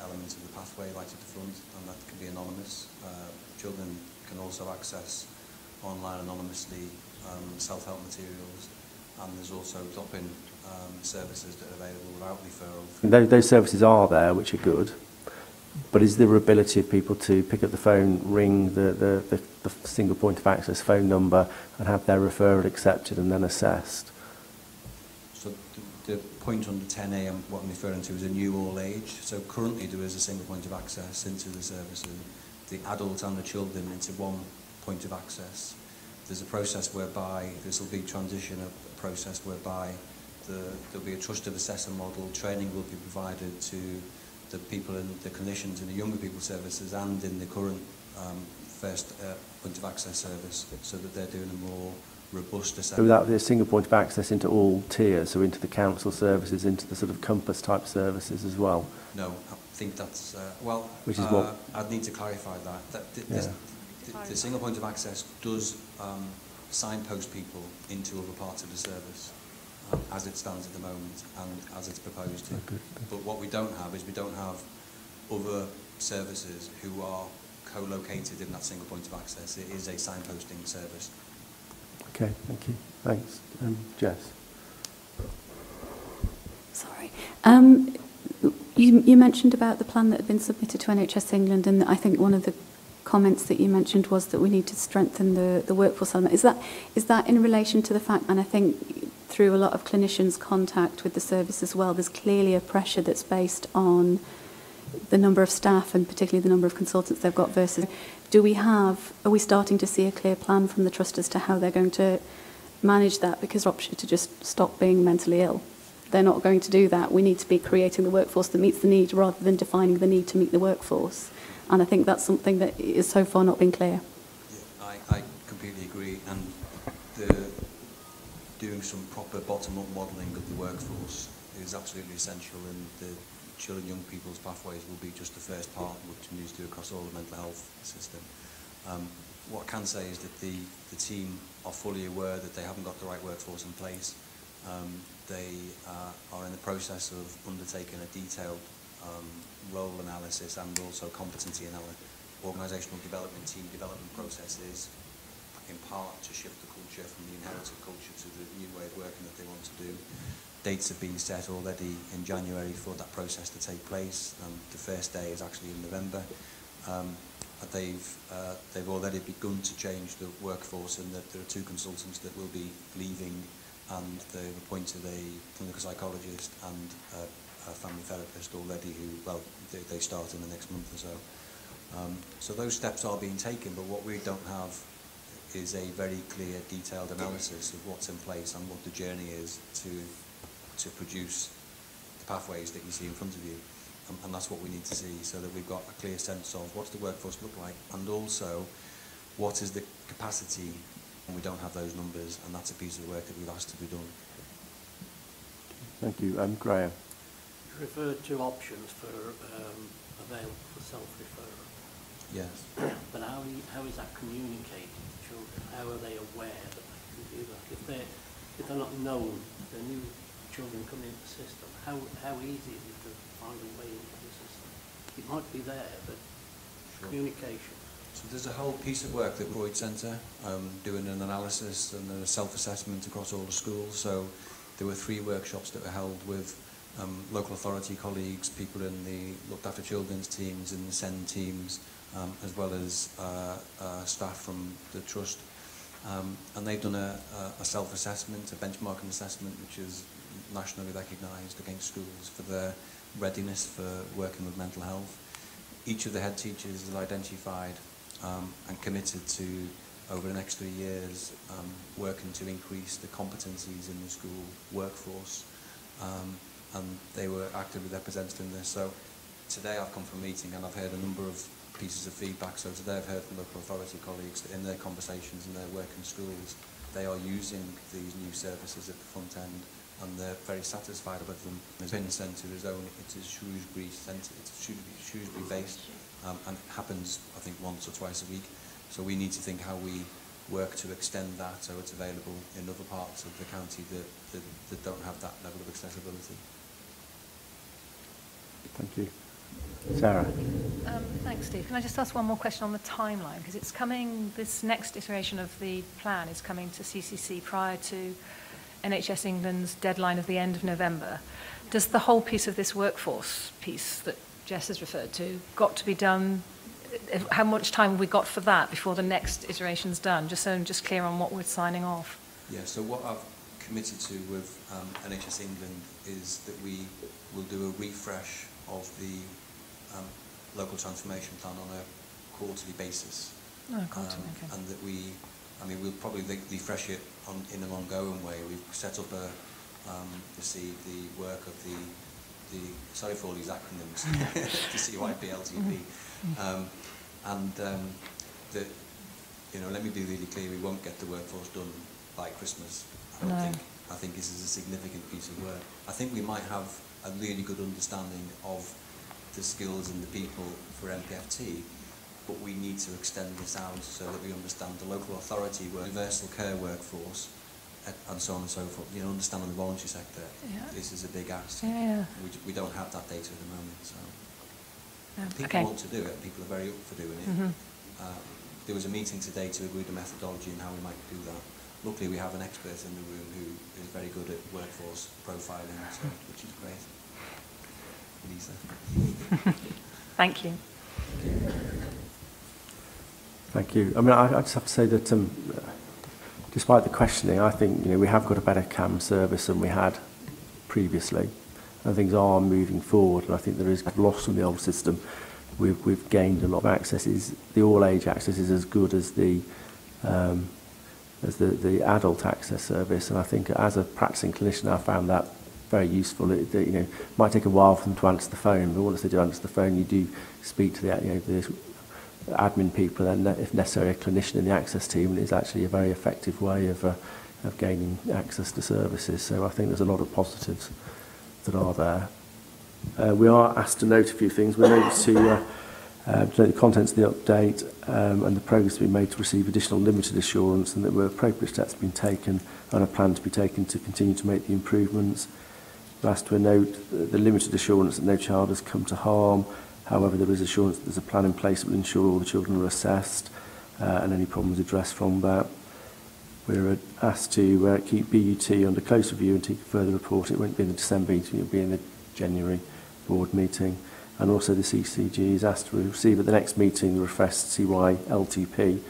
elements of the pathway right at the front, and that can be anonymous. Children can also access online anonymously self-help materials, and there's also drop-in services that are available without referral. Those services are there, which are good, but is there ability of people to pick up the phone, ring the single point of access phone number and have their referral accepted and then assessed? So the point under 10A, what I'm referring to is a new all age. So currently there is a single point of access into the service, and the adults and the children into one point of access. There's a process whereby this will be transition, a process whereby there'll be a trusted assessor model. Training will be provided to the people and the clinicians in the younger people services and in the current first point of access service, so that they're doing a more robust assessment. So that there's a single point of access into all tiers, so into the council services, into the sort of Compass type services as well? No, I think that's, well, which is what? I'd need to clarify that. The single point of access does signpost people into other parts of the service as it stands at the moment and as it's proposed to. Good. But what we don't have is we don't have other services who are co-located in that single point of access. It is a signposting service. Okay, thank you. Thanks. Jess? Sorry. You mentioned about the plan that had been submitted to NHS England, and I think one of the comments that you mentioned was that we need to strengthen the workforce element. Is that in relation to the fact, and I think through a lot of clinicians' contact with the service as well, there's clearly a pressure that's based on the number of staff and particularly the number of consultants they've got versus... Are we starting to see a clear plan from the trust as to how they're going to manage that? Because option to just stop being mentally ill. They're not going to do that. We need to be creating the workforce that meets the need rather than defining the need to meet the workforce. And I think that's something that is so far not been clear. Yeah, I completely agree. And doing some proper bottom-up modelling of the workforce is absolutely essential, and the children and young people's pathways will be just the first part, which we need to do across all the mental health system. What I can say is that the team are fully aware that they haven't got the right workforce in place. They are in the process of undertaking a detailed role analysis and also competency analysis. Organisational development, team development processes, in part to shift the culture from the inherited culture to the new way of working that they want to do. Dates have been set already in January for that process to take place, and the first day is actually in November. They've already begun to change the workforce, and that there are 2 consultants that will be leaving, and they've appointed a clinical psychologist and a family therapist already who, well, they start in the next month or so. So those steps are being taken, but what we don't have is a very clear, detailed analysis of what's in place and what the journey is to produce the pathways that you see in front of you. And that's what we need to see, so that we've got a clear sense of what's the workforce look like, and also what is the capacity, and we don't have those numbers, and that's a piece of work that we've asked to be done. Thank you. Graham? You referred to options for available for self-referral. Yes. But how is that communicated to children? How are they aware that they can do that? If they're not known, the new children coming into the system, how easy is it to find a way into the system? It might be there, but communication. So there's a whole piece of work that Boyd Centre doing an analysis and a self-assessment across all the schools. So there were 3 workshops that were held with local authority colleagues, people in the looked after children's teams, in the SEND teams, as well as staff from the Trust. And they've done a self-assessment, a benchmarking assessment, which is nationally recognised against schools for their readiness for working with mental health. Each of the head teachers is identified and committed to, over the next 3 years, working to increase the competencies in the school workforce. And they were actively represented in this. So today I've come from a meeting and I've heard a number of pieces of feedback. So today I've heard from local authority colleagues that in their conversations and their work in schools, they are using these new services at the front end and they're very satisfied with them. The Pin Centre is only, it is Shrewsbury Centre, it's Shrewsbury based, and it happens I think once or twice a week. So we need to think how we work to extend that so it's available in other parts of the county that don't have that level of accessibility. Thank you. Sarah. Thanks, Steve. Can I just ask one more question on the timeline? Because it's coming, this next iteration of the plan is coming to CCC prior to NHS England's deadline of the end of November. Does the whole piece of this workforce piece that Jess has referred to got to be done? How much time have we got for that before the next iteration's done? Just so I'm just clear on what we're signing off. Yeah, so what I've committed to with NHS England is that we will do a refresh of the local transformation plan on a quarterly basis. Okay. And that we'll probably refresh it in an ongoing way. We've set up to see the work of the sorry for all these acronyms, the CYP, LTP. That, you know, let me be really clear, we won't get the workforce done by Christmas. I think this is a significant piece of work. I think we might have a really good understanding of the skills and the people for MPFT, but we need to extend this out so that we understand the local authority, universal care workforce, and so on and so forth. You know, understanding the voluntary sector. Yeah. This is a big ask. Yeah. We don't have that data at the moment, so people want to do it. People are very up for doing it. Mm-hmm. There was a meeting today to agree the methodology and how we might do that. Luckily, we have an expert in the room who is very good at workforce profiling, so, which is great. Lisa. Thank you. Thank you. I mean, I just have to say that despite the questioning, I think we have got a better CAM service than we had previously, and things are moving forward. And I think there is loss from the old system. We've gained a lot of accesses. The all-age access is as good as the adult access service, and I think as a practicing clinician, I found that very useful. It might take a while for them to answer the phone, but once they do answer the phone, you do speak to the admin people and, if necessary, a clinician in the access team, and it's actually a very effective way of gaining access to services. So I think there's a lot of positives that are there. We are asked to note a few things. We're noted to note the contents of the update and the progress being made to receive additional limited assurance, and that where appropriate steps have been taken and a plan to be taken to continue to make the improvements. We're asked to note the limited assurance that no child has come to harm. However, there is assurance that there's a plan in place that will ensure all the children are assessed and any problems addressed from that. We're asked to keep BUT under close review and take a further report. It won't be in the December meeting, it'll be in the January board meeting. And also the CCG is asked to receive at the next meeting the refreshed CY LTP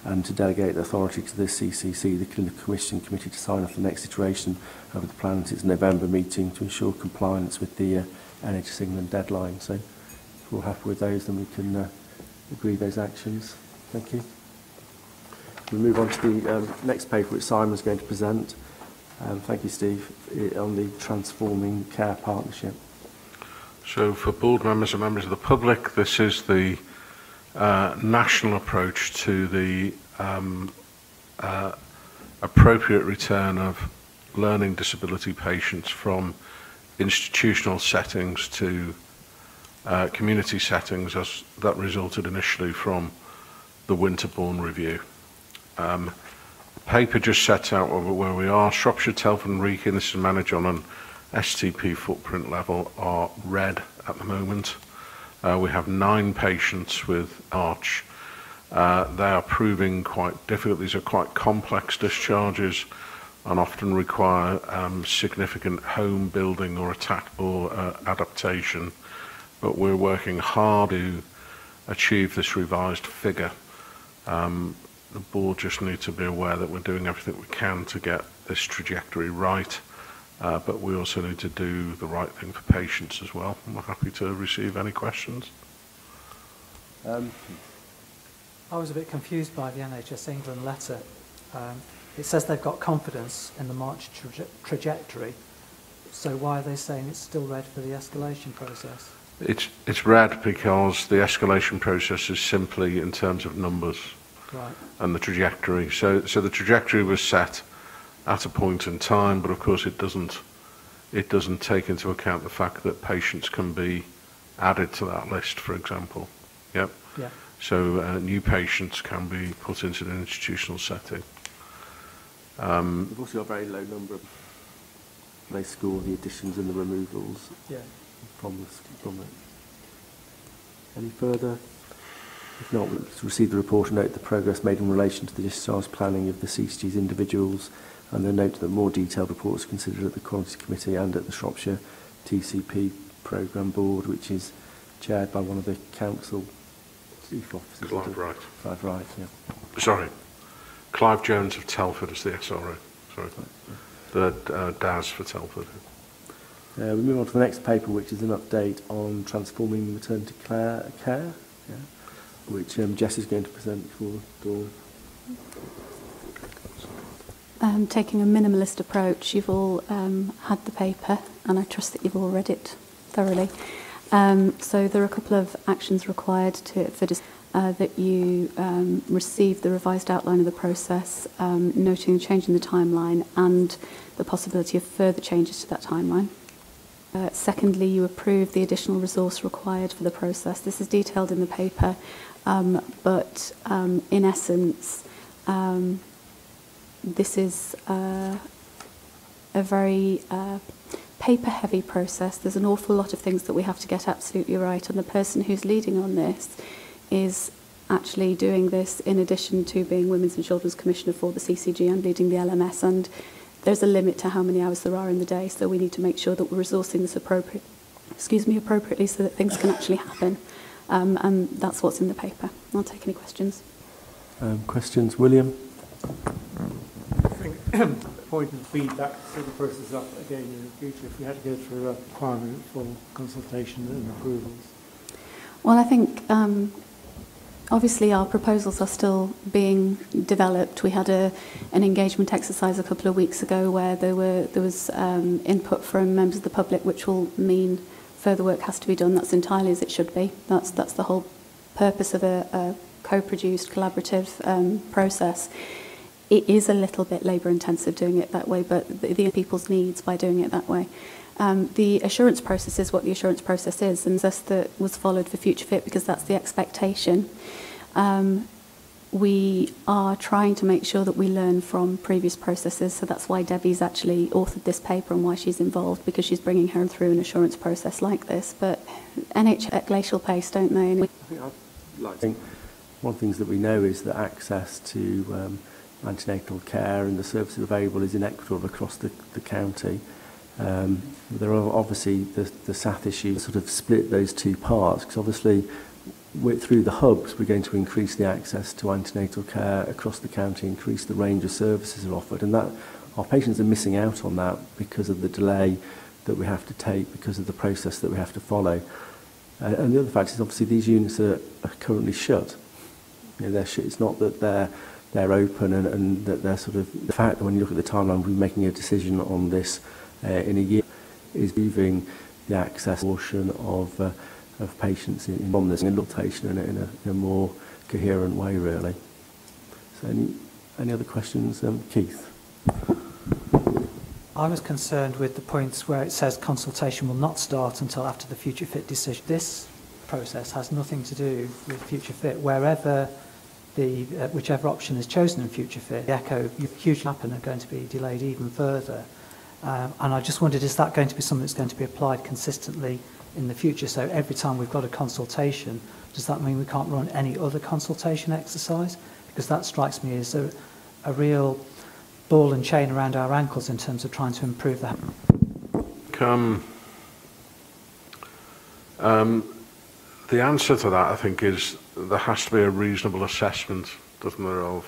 and to delegate the authority to the CCC, the Clinical Commission Committee, to sign off the next iteration of the plan at its November meeting to ensure compliance with the NHS England deadline. So if we're all happy with those, then we can agree those actions. Thank you. We'll move on to the next paper which Simon's going to present. Thank you, Steve, on the Transforming Care Partnership. So for board members and members of the public, this is the national approach to the appropriate return of learning disability patients from institutional settings to community settings, as that resulted initially from the Winterbourne Review. The paper just sets out where we are. Shropshire, Telford and Wrekin, this is managed on an STP footprint level, are red at the moment. We have 9 patients with ARCH. They are proving quite difficult. These are quite complex discharges. and often require significant home building or adaptation, but we're working hard to achieve this revised figure. The board just need to be aware that we're doing everything we can to get this trajectory right, but we also need to do the right thing for patients as well. I'm happy to receive any questions. I was a bit confused by the NHS England letter. It says they've got confidence in the March trajectory, so why are they saying it's still red for the escalation process? It's red because the escalation process is simply in terms of numbers. Right. And the trajectory. So the trajectory was set at a point in time, but of course it doesn't take into account the fact that patients can be added to that list, for example. Yep. Yeah. So new patients can be put into an institutional setting. We've also got a very low number of they score the additions and the removals from it. Any further? If not, we'll receive the report and note the progress made in relation to the discharge planning of the CCG's individuals, and then note that more detailed reports are considered at the Quality Committee and at the Shropshire TCP Programme Board, which is chaired by one of the council chief officers. Clive Wright. Clive Wright, yeah. Sorry. Clive Jones of Telford is the SRO. Sorry. The DAS for Telford. We move on to the next paper, which is an update on transforming maternity care. Yeah. Which Jess is going to present before Dawn. Taking a minimalist approach, you've all had the paper, and I trust that you've all read it thoroughly. So there are a couple of actions required that you receive the revised outline of the process, noting the change in the timeline and the possibility of further changes to that timeline. Secondly, you approve the additional resource required for the process. This is detailed in the paper, but in essence, this is a very paper-heavy process. There's an awful lot of things that we have to get absolutely right, and the person who's leading on this is actually doing this in addition to being Women's and Children's Commissioner for the CCG and leading the LMS, and there's a limit to how many hours there are in the day, so we need to make sure that we're resourcing this appropriately so that things can actually happen. And that's what's in the paper. I'll take any questions. Questions? William? I think the point would be that set the process up again in the future if we had to go through a requirement for consultation and approvals. Well, I think obviously our proposals are still being developed. We had an engagement exercise a couple of weeks ago where there was input from members of the public, which will mean further work has to be done. That's entirely as it should be. That's the whole purpose of a co-produced collaborative process. It is a little bit labour intensive doing it that way, but the people's needs by doing it that way. The assurance process is what the assurance process is, and that was followed for Future Fit because that's the expectation. We are trying to make sure that we learn from previous processes, so that's why Debbie's actually authored this paper and why she's involved, because she's bringing her through an assurance process like this. But NHS at glacial pace, don't they? I think one of the things that we know is that access to antenatal care and the services available is inequitable across the county. There are obviously the SATH issues sort of split those two parts, because obviously through the hubs we're going to increase the access to antenatal care across the county, increase the range of services that are offered, and that our patients are missing out on that because of the delay that we have to take, because of the process that we have to follow. And the other fact is obviously these units are currently shut. You know, they're shut. It's not that they're open and that they're sort of... The fact that when you look at the timeline, we're making a decision on this in a year is moving the access portion of patients from this consultation in a more coherent way, really. So any other questions? Keith? I was concerned with the points where it says consultation will not start until after the Future Fit decision. This process has nothing to do with Future Fit. Wherever whichever option is chosen in Future Fit, the echo huge happen are going to be delayed even further. And I just wondered, is that going to be something that's going to be applied consistently in the future? So every time we've got a consultation, does that mean we can't run any other consultation exercise? Because that strikes me as a real ball and chain around our ankles in terms of trying to improve that. The answer to that, I think, is there has to be a reasonable assessment, doesn't there, of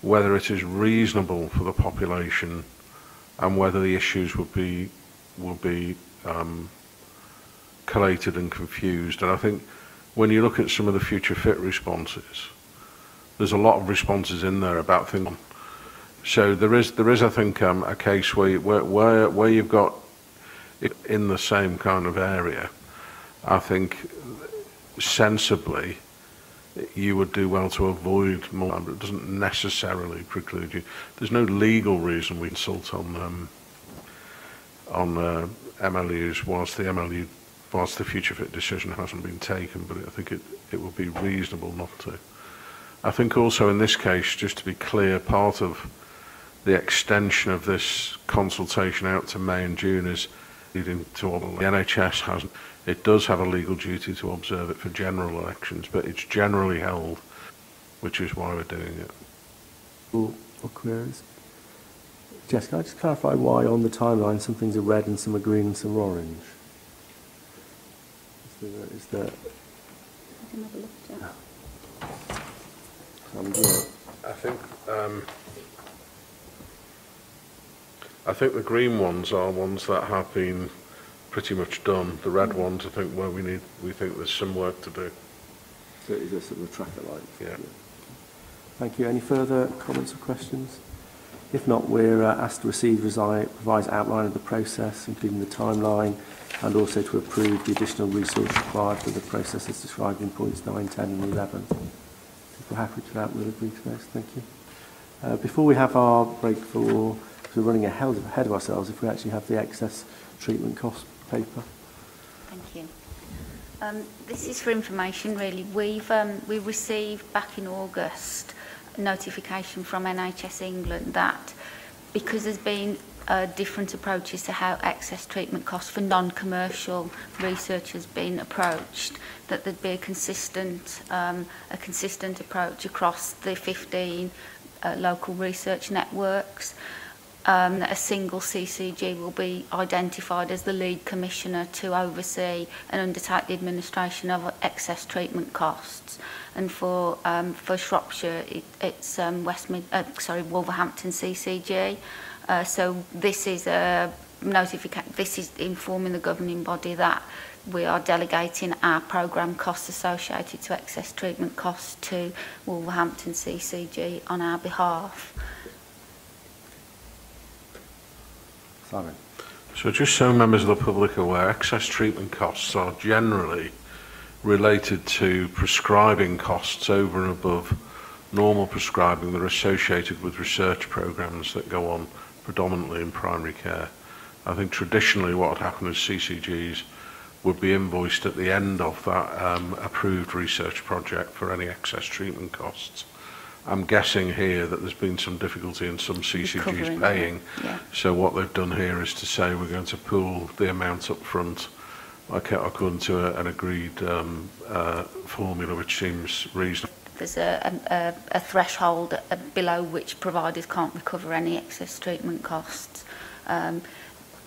whether it is reasonable for the population and whether the issues will be collated and confused. And I think when you look at some of the future fit responses, there's a lot of responses in there about things. So there is I think a case where you've got it in the same kind of area. I think sensibly you would do well to avoid more, but it doesn't necessarily preclude you. There's no legal reason we consult on MLUs whilst the future fit decision hasn't been taken, but I think it would be reasonable not to. I think also in this case, just to be clear, part of the extension of this consultation out to May and June is leading to all the NHS does have a legal duty to observe it for general elections, but it's generally held, which is why we're doing it. Or queries? Jess, can I just clarify why on the timeline some things are red and some are green and some are orange? Is there... I can have a look at it. I think the green ones are ones that have been pretty much done. The red ones, I think, where we think there's some work to do. So it is a sort of traffic light. Yeah. Thank you. Any further comments or questions? If not, we're asked to receive revised outline of the process, including the timeline, and also to approve the additional resource required for the process as described in points 9, 10 and 11. If we're happy to that, we'll agree to those. Thank you. Before we have our break we're running ahead of ourselves, if we actually have the excess treatment cost paper. Thank you. This is for information, really. We received back in August a notification from NHS England that because there's been different approaches to how excess treatment costs for non-commercial research has been approached, that there'd be a consistent approach across the 15 local research networks. A single CCG will be identified as the lead commissioner to oversee and undertake the administration of excess treatment costs. And for Shropshire, it's Wolverhampton CCG. So this is this is informing the governing body that we are delegating our programme costs associated to excess treatment costs to Wolverhampton CCG on our behalf. Simon. So just so members of the public are aware, excess treatment costs are generally related to prescribing costs over and above normal prescribing that are associated with research programmes that go on predominantly in primary care. I think traditionally what would happen is CCGs would be invoiced at the end of that approved research project for any excess treatment costs. I'm guessing here that there's been some difficulty in some CCGs paying. Yeah. So what they've done here is to say we're going to pool the amount up front according to an agreed formula, which seems reasonable. There's a threshold below which providers can't recover any excess treatment costs.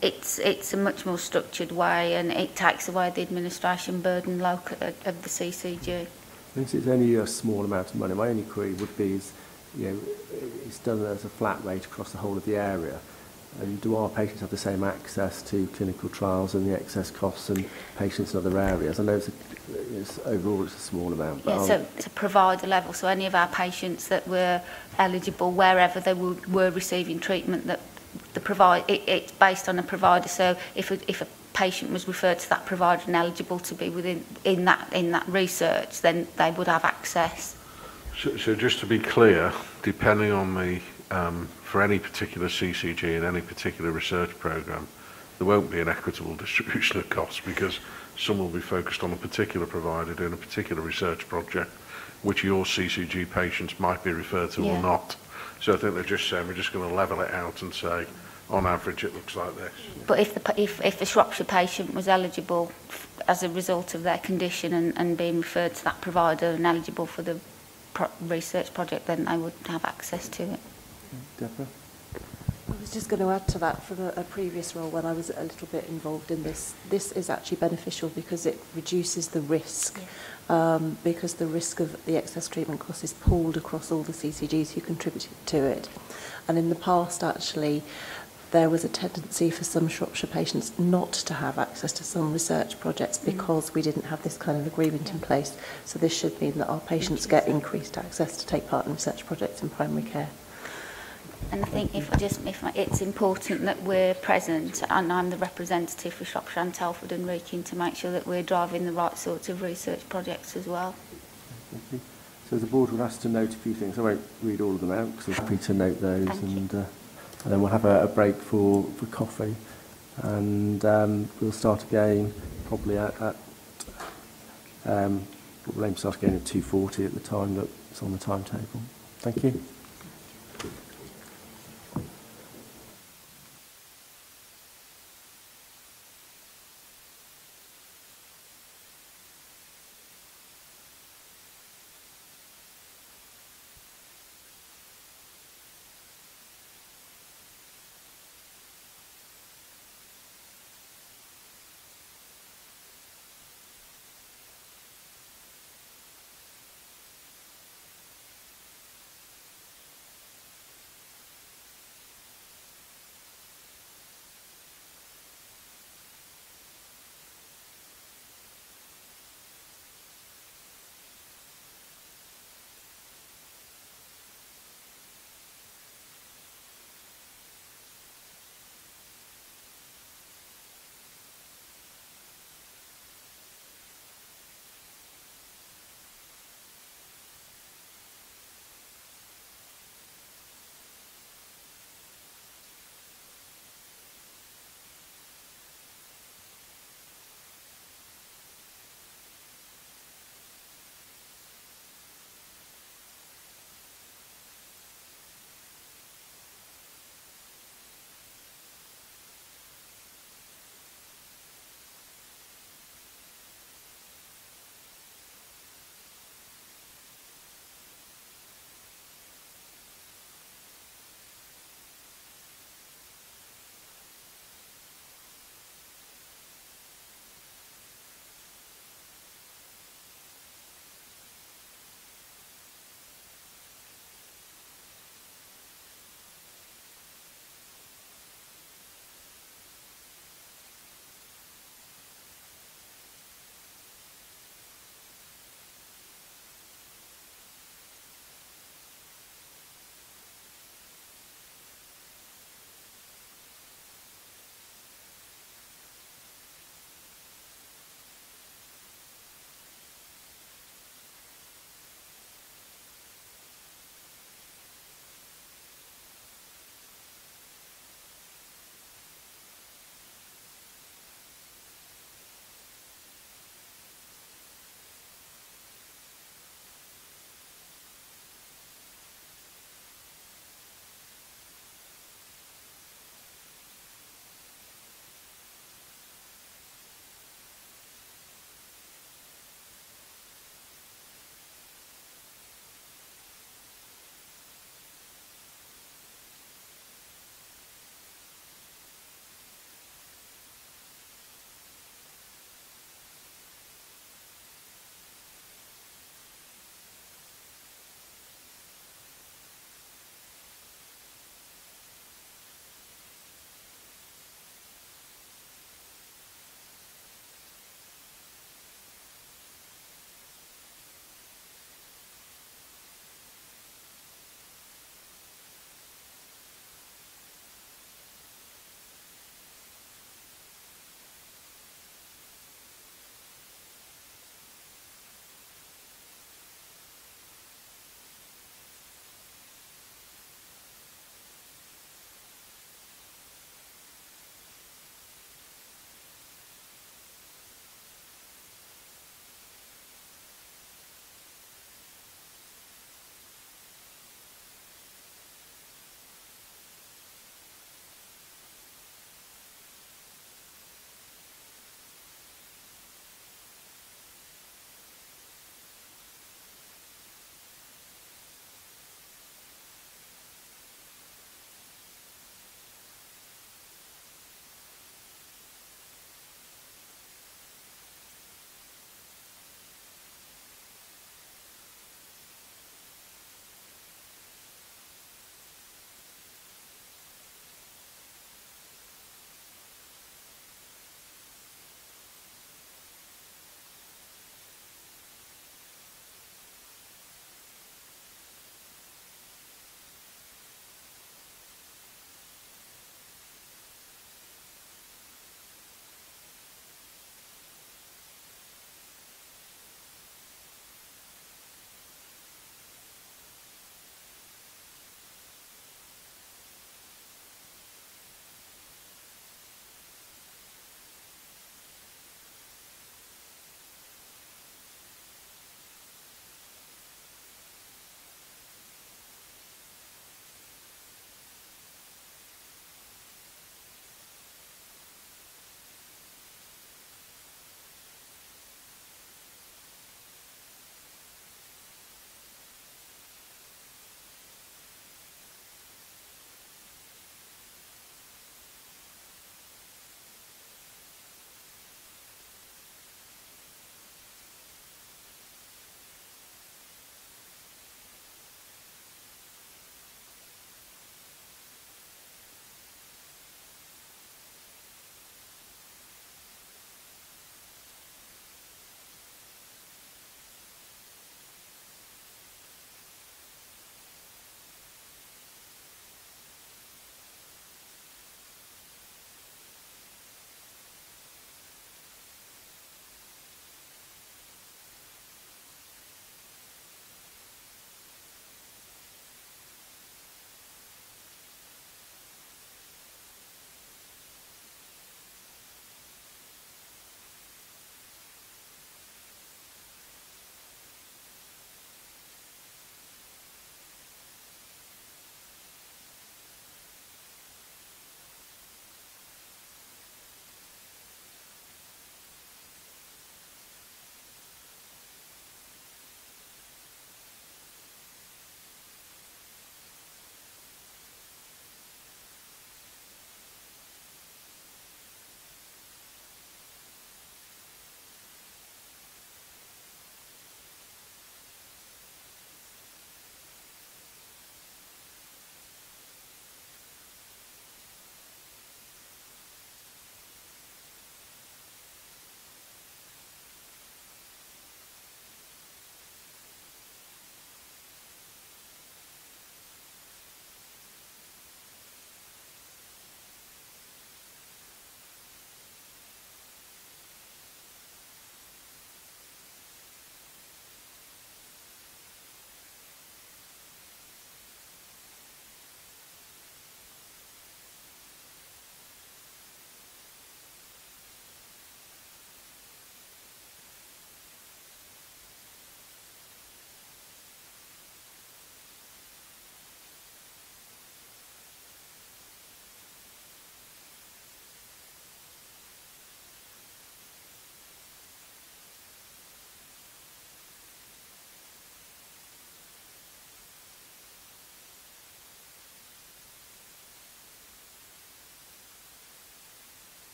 It's a much more structured way, and it takes away the administration burden local of the CCG. Since it's only a small amount of money, my only query would be is, it's done as a flat rate across the whole of the area. And do our patients have the same access to clinical trials and the excess costs and patients in other areas? I know overall it's a small amount. But yeah, so it's a provider level. So any of our patients that were eligible, wherever they were receiving treatment, that it's based on a provider. So if a patient was referred to that provider and eligible to be in that research, then they would have access. So just to be clear, depending on the for any particular CCG in any particular research programme, there won't be an equitable distribution of costs because some will be focused on a particular provider doing a particular research project, which your CCG patients might be referred to or not. So I think they're just saying we're just going to level it out and say, on average, it looks like this. But if the Shropshire patient was eligible as a result of their condition and being referred to that provider and eligible for the research project, then they would have access to it. Deborah? I was just going to add to that from a previous role when I was a little bit involved in this. This is actually beneficial because it reduces the risk, because the risk of the excess treatment cost is pooled across all the CCGs who contributed to it. And in the past, actually, there was a tendency for some Shropshire patients not to have access to some research projects because we didn't have this kind of agreement in place. So this should mean that our patients get increased access to take part in research projects in primary care. And I think it's important that we're present, and I'm the representative for Shropshire and Telford and Wrekin, to make sure that we're driving the right sorts of research projects as well. Thank you. So the board will ask to note a few things. I won't read all of them out because I'm happy to note those, and then we'll have a break for coffee, and we'll start again probably we'll aim to start again at 2:40 at the time that's on the timetable. Thank you.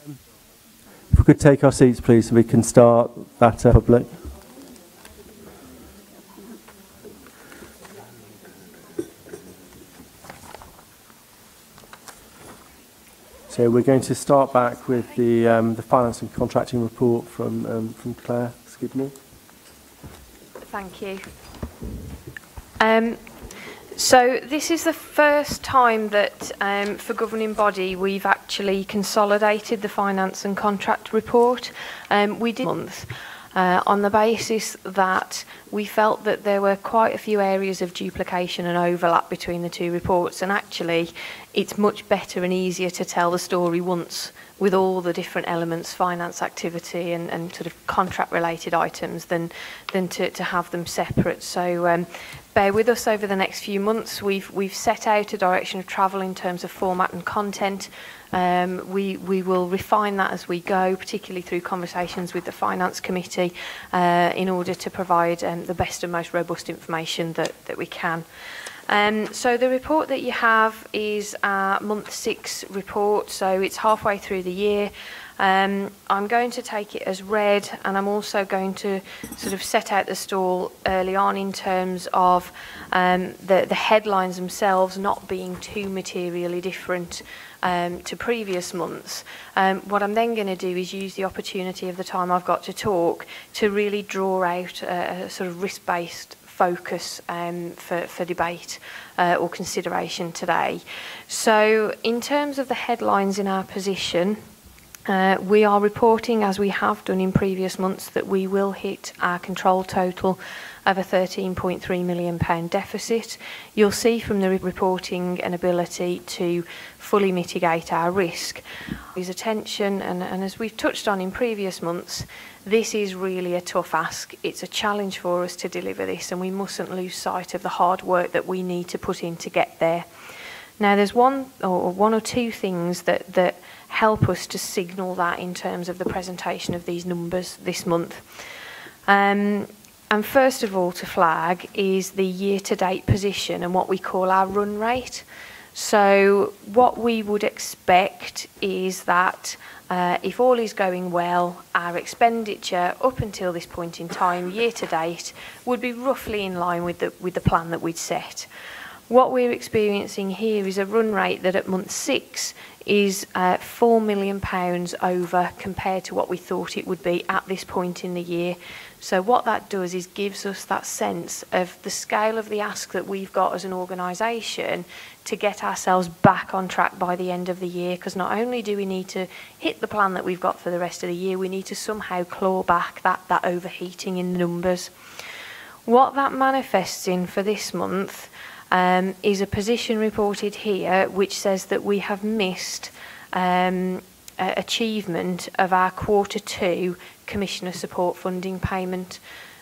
If we could take our seats, please, so we can start that public. So we're going to start back with the finance and contracting report from Claire Skidmore. Thank you. So this is the first time that for governing body we've actually consolidated the finance and contract report. We did month on the basis that we felt that there were quite a few areas of duplication and overlap between the two reports, and actually it's much better and easier to tell the story once with all the different elements, finance activity and sort of contract related items, than to have them separate. So bear with us over the next few months. We've set out a direction of travel in terms of format and content. We will refine that as we go, particularly through conversations with the Finance Committee, in order to provide the best and most robust information that we can. So the report that you have is our month 6 report, so it's halfway through the year. I'm going to take it as read, and I'm also going to sort of set out the stall early on in terms of the headlines themselves not being too materially different to previous months. What I'm then going to do is use the opportunity of the time I've got to talk to really draw out a sort of risk-based focus for debate or consideration today. So in terms of the headlines in our position, we are reporting, as we have done in previous months, that we will hit our control total of a £13.3 million deficit. You'll see from the reporting an ability to fully mitigate our risk. His attention, and as we've touched on in previous months, this is really a tough ask. It's a challenge for us to deliver this, and we mustn't lose sight of the hard work that we need to put in to get there. Now, there's one or two things that help us to signal that in terms of the presentation of these numbers this month. And first of all, to flag is the year-to-date position and what we call our run rate. So what we would expect is that if all is going well, our expenditure up until this point in time, year-to-date, would be roughly in line with the plan that we'd set. What we're experiencing here is a run rate that at month 6 is £4 million over compared to what we thought it would be at this point in the year. So what that does is gives us that sense of the scale of the ask that we've got as an organisation to get ourselves back on track by the end of the year, because not only do we need to hit the plan that we've got for the rest of the year, we need to somehow claw back that overheating in the numbers. What that manifests in for this month is a position reported here which says that we have missed achievement of our Q2 Commissioner Support Funding payment.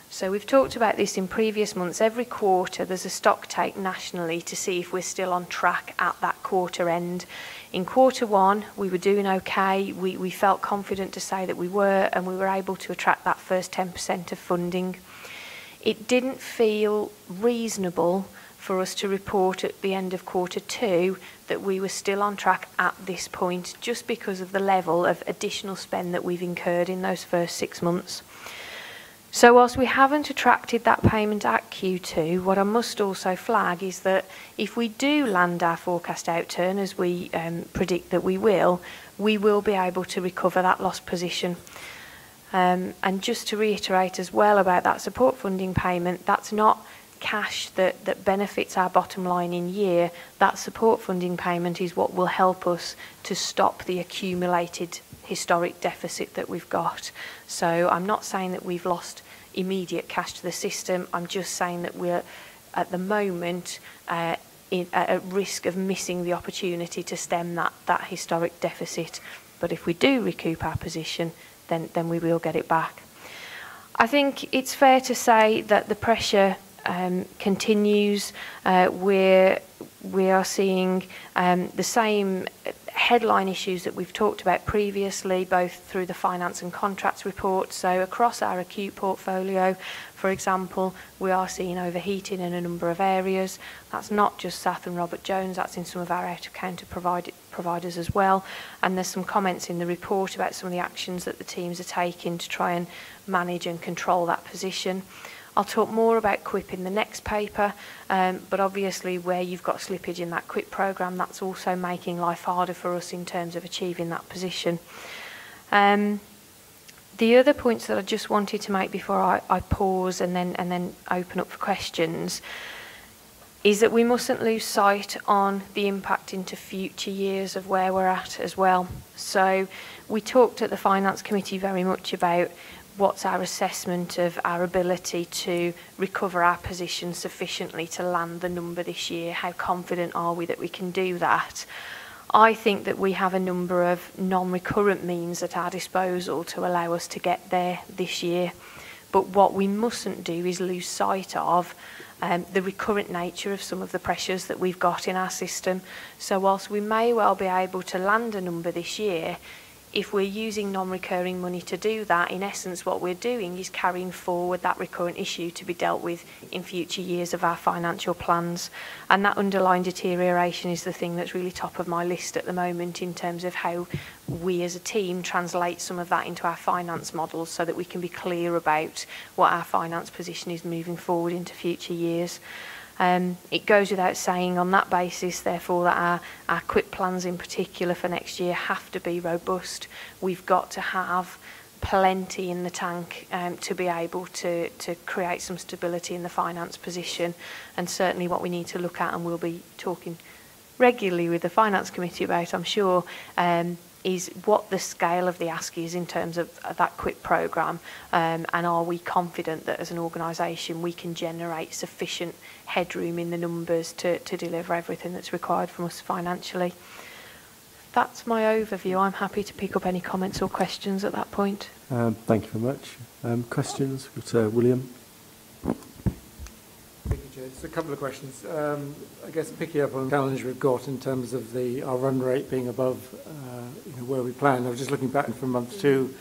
So we've talked about this in previous months. Every quarter there's a stock take nationally to see if we're still on track at that quarter end. In Q1 we were doing okay. We felt confident to say that we were, and we were able to attract that first 10% of funding. It didn't feel reasonable for us to report at the end of Q2 that we were still on track at this point, just because of the level of additional spend that we've incurred in those first 6 months. So whilst we haven't attracted that payment at Q2, what I must also flag is that if we do land our forecast outturn, as we predict that we will be able to recover that lost position. And just to reiterate as well about that support funding payment, that's not cash that benefits our bottom line in year. That support funding payment is what will help us to stop the accumulated historic deficit that we've got. So I'm not saying that we've lost immediate cash to the system. I'm just saying that we're at the moment at risk of missing the opportunity to stem that historic deficit. But if we do recoup our position, then we will get it back. I think it's fair to say that the pressure continues. We are seeing the same headline issues that we've talked about previously, both through the finance and contracts report. So across our acute portfolio, for example, we are seeing overheating in a number of areas. That's not just South and Robert Jones, that's in some of our out-of-counter providers as well. And there's some comments in the report about some of the actions that the teams are taking to try and manage and control that position. I'll talk more about QIP in the next paper, but obviously where you've got slippage in that QIP programme, that's also making life harder for us in terms of achieving that position. The other points that I just wanted to make before I pause and then open up for questions is that we mustn't lose sight on the impact into future years of where we're at as well. So we talked at the Finance Committee very much about what's our assessment of our ability to recover our position sufficiently to land the number this year? How confident are we that we can do that? I think that we have a number of non-recurrent means at our disposal to allow us to get there this year. But what we mustn't do is lose sight of the recurrent nature of some of the pressures that we've got in our system. So whilst we may well be able to land a number this year, if we're using non-recurring money to do that, in essence what we're doing is carrying forward that recurrent issue to be dealt with in future years of our financial plans. And that underlying deterioration is the thing that's really top of my list at the moment in terms of how we as a team translate some of that into our finance models so that we can be clear about what our finance position is moving forward into future years. It goes without saying on that basis, therefore, that our QIP plans in particular for next year have to be robust. We've got to have plenty in the tank to be able to create some stability in the finance position. And certainly what we need to look at, and we'll be talking regularly with the Finance Committee about, I'm sure, is what the scale of the ask is in terms of that QIP programme, and are we confident that as an organisation we can generate sufficient headroom in the numbers to deliver everything that's required from us financially. That's my overview. I'm happy to pick up any comments or questions at that point. Thank you very much. Questions? William? Thank you, Chair. Just a couple of questions. I guess picking up on the challenge we've got in terms of our run rate being above where we planned. I was just looking back from month 2.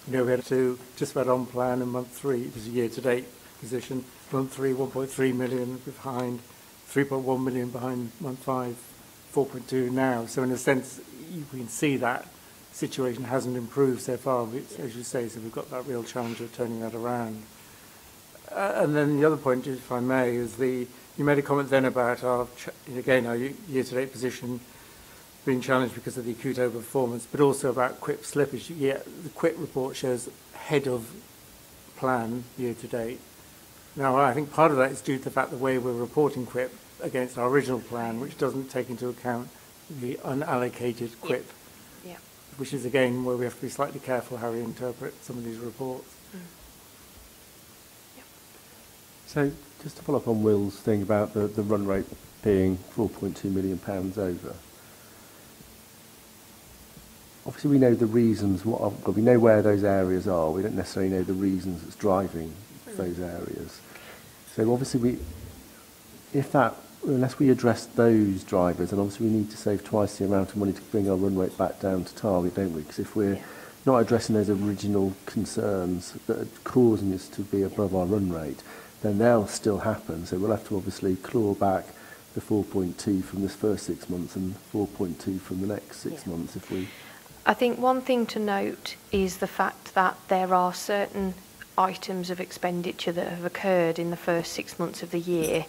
We had to just about on plan, and month 3 it was a year-to-date position. Month 3, 1.3 million behind, 3.1 million behind month 5, 4.2 now. So in a sense, you can see that situation hasn't improved so far, as you say, so we've got that real challenge of turning that around. And then the other point, if I may, is you made a comment then about our year-to-date position being challenged because of the acute overperformance, but also about QIP slippage. Yeah, the QIP report shows ahead of plan year-to-date. Now, I think part of that is due to the fact the way we're reporting QIP against our original plan, which doesn't take into account the unallocated QIP, which is, again, where we have to be slightly careful how we interpret some of these reports. So just to follow up on Will's thing about the run rate being £4.2 million over. Obviously we know the reasons, we know where those areas are, we don't necessarily know the reasons that's driving those areas. So obviously unless we address those drivers, then obviously we need to save twice the amount of money to bring our run rate back down to target, don't we? Because if we're not addressing those original concerns that are causing us to be above our run rate, then they'll still happen. So we'll have to obviously claw back the 4.2 from this first 6 months and 4.2 from the next 6 months if we... I think one thing to note is the fact that there are certain items of expenditure that have occurred in the first 6 months of the year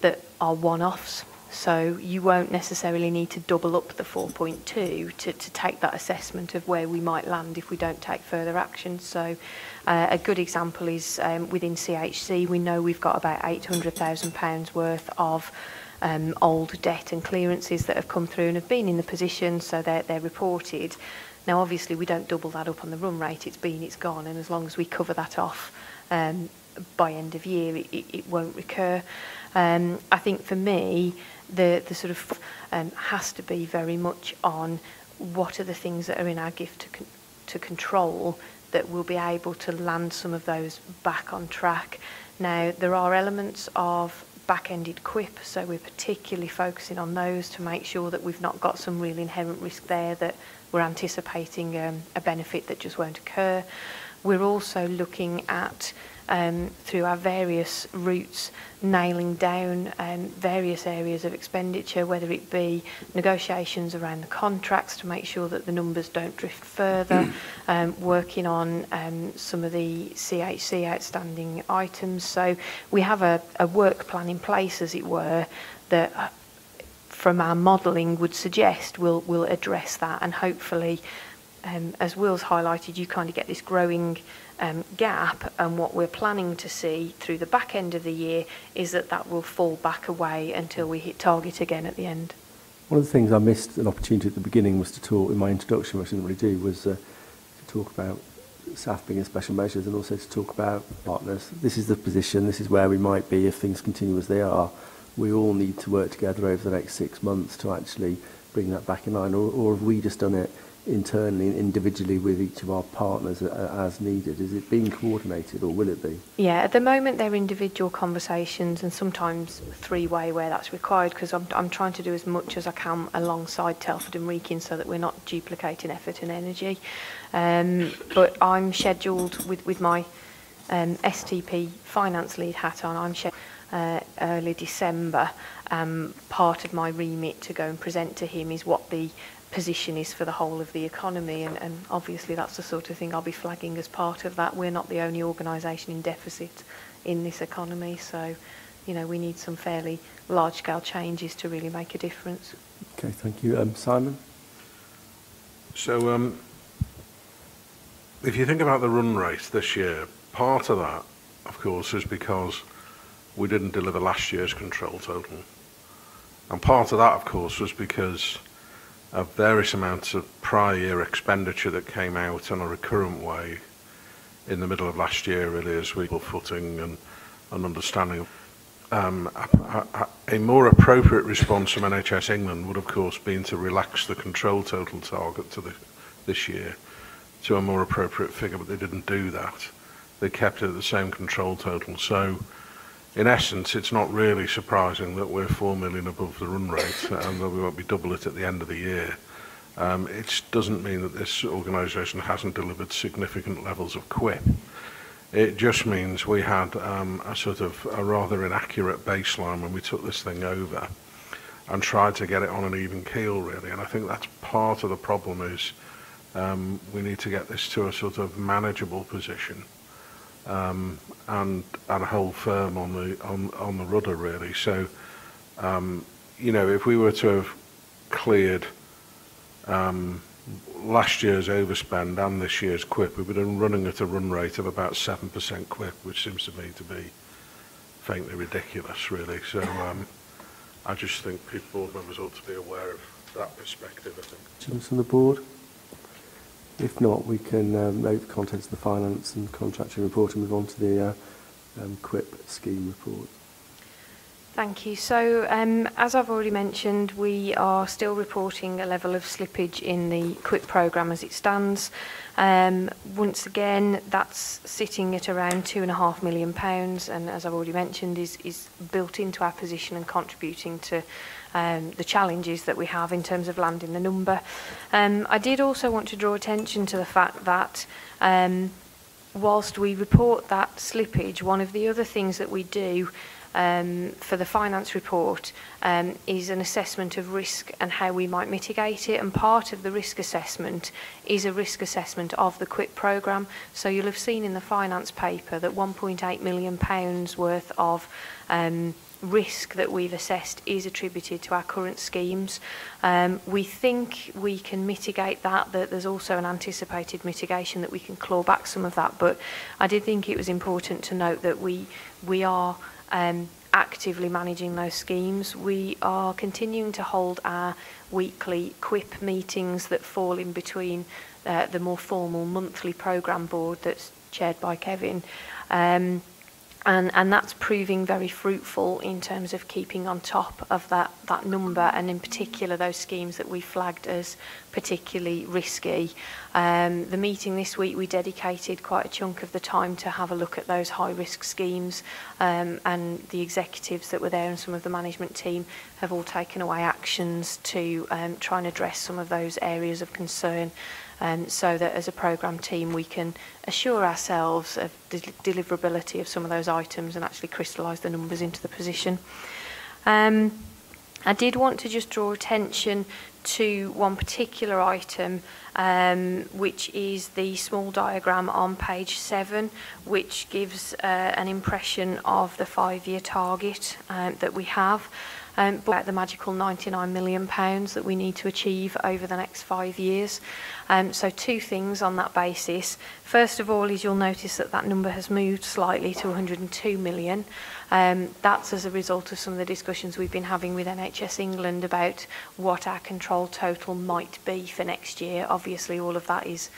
that are one-offs. So you won't necessarily need to double up the 4.2 to take that assessment of where we might land if we don't take further action. So a good example is within CHC, we know we've got about £800,000 worth of old debt and clearances that have come through and have been in the position, so they're reported. Now, obviously, we don't double that up on the run rate. It's gone, and as long as we cover that off by end of year, it won't recur. I think for me, the sort of has to be very much on what are the things that are in our gift to control that will be able to land some of those back on track. Now, there are elements of back-ended QIP, so we're particularly focusing on those to make sure that we've not got some real inherent risk there, that we're anticipating a benefit that just won't occur. We're also looking at, through our various routes, nailing down various areas of expenditure, whether it be negotiations around the contracts to make sure that the numbers don't drift further, working on some of the CHC outstanding items. So we have a work plan in place, as it were, that from our modelling would suggest we'll address that, and hopefully, as Will's highlighted, you kind of get this growing gap, and what we're planning to see through the back end of the year is that will fall back away until we hit target again at the end. One of the things I missed an opportunity at the beginning was to talk, in my introduction, which I didn't really do, was to talk about SAF being in special measures, and also to talk about partners. This is the position, this is where we might be if things continue as they are. We all need to work together over the next 6 months to actually bring that back in line, or have we just done it internally and individually with each of our partners as needed? Is it being coordinated, or will it be? Yeah, at the moment they're individual conversations, and sometimes three-way where that's required, because I'm trying to do as much as I can alongside Telford and Wrekin so that we're not duplicating effort and energy. But I'm scheduled with my STP finance lead hat on, I'm scheduled early December. Part of my remit to go and present to him is what the position is for the whole of the economy, and obviously that's the sort of thing I'll be flagging as part of that. We're not the only organisation in deficit in this economy, so we need some fairly large-scale changes to really make a difference. Okay, thank you. Simon? So if you think about the run rate this year, part of that, of course, is because we didn't deliver last year's control total. And part of that, of course, was because of various amounts of prior year expenditure that came out on a recurrent way in the middle of last year, really, as we were footing and understanding. A more appropriate response from NHS England would, of course, been to relax the control total target to this year to a more appropriate figure, but they didn't do that. They kept it at the same control total. So, in essence, it's not really surprising that we're 4 million above the run rate and that we won't be double it at the end of the year. It doesn't mean that this organisation hasn't delivered significant levels of QIP. It just means we had a sort of a rather inaccurate baseline when we took this thing over and tried to get it on an even keel, really. And I think that's part of the problem is we need to get this to a sort of manageable position. And hold firm on the rudder, really. So, if we were to have cleared last year's overspend and this year's QIP, we would have been running at a run rate of about 7% QIP, which seems to me to be faintly ridiculous, really. So, I just think board members ought to be aware of that perspective, I think. Questions from the board? If not, we can note the contents of the finance and contractual report and move on to the QIP scheme report. Thank you. So, as I've already mentioned, we are still reporting a level of slippage in the QIP programme as it stands. Once again, that's sitting at around £2.5 million, and as I've already mentioned, is built into our position and contributing to the challenges that we have in terms of landing the number. I did also want to draw attention to the fact that whilst we report that slippage, one of the other things that we do for the finance report is an assessment of risk and how we might mitigate it, and part of the risk assessment is a risk assessment of the QIP programme. So you'll have seen in the finance paper that £1.8 million worth of risk that we've assessed is attributed to our current schemes. We think we can mitigate that there's also an anticipated mitigation that we can claw back some of that, but I did think it was important to note that we are actively managing those schemes. We are continuing to hold our weekly QIP meetings that fall in between the more formal monthly programme board that's chaired by Kevin. And that's proving very fruitful in terms of keeping on top of that number, and in particular those schemes that we flagged as particularly risky. The meeting this week, we dedicated quite a chunk of the time to have a look at those high-risk schemes, and the executives that were there and some of the management team have all taken away actions to try and address some of those areas of concern. So that as a programme team we can assure ourselves of the deliverability of some of those items and actually crystallise the numbers into the position. I did want to just draw attention to one particular item, which is the small diagram on page 7, which gives an impression of the 5-year target that we have. But about the magical £99 million that we need to achieve over the next 5 years. So 2 things on that basis. First of all is you'll notice that that number has moved slightly to 102 million. That's as a result of some of the discussions we've been having with NHS England about what our control total might be for next year. Obviously all of that is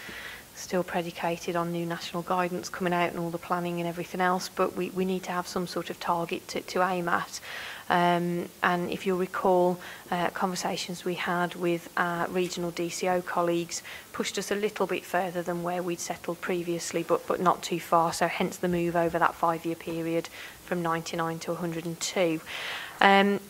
still predicated on new national guidance coming out and all the planning and everything else, but we need to have some sort of target to aim at. And if you'll recall, conversations we had with our regional DCO colleagues pushed us a little bit further than where we'd settled previously, but not too far, so hence the move over that 5-year period from 99 to 102.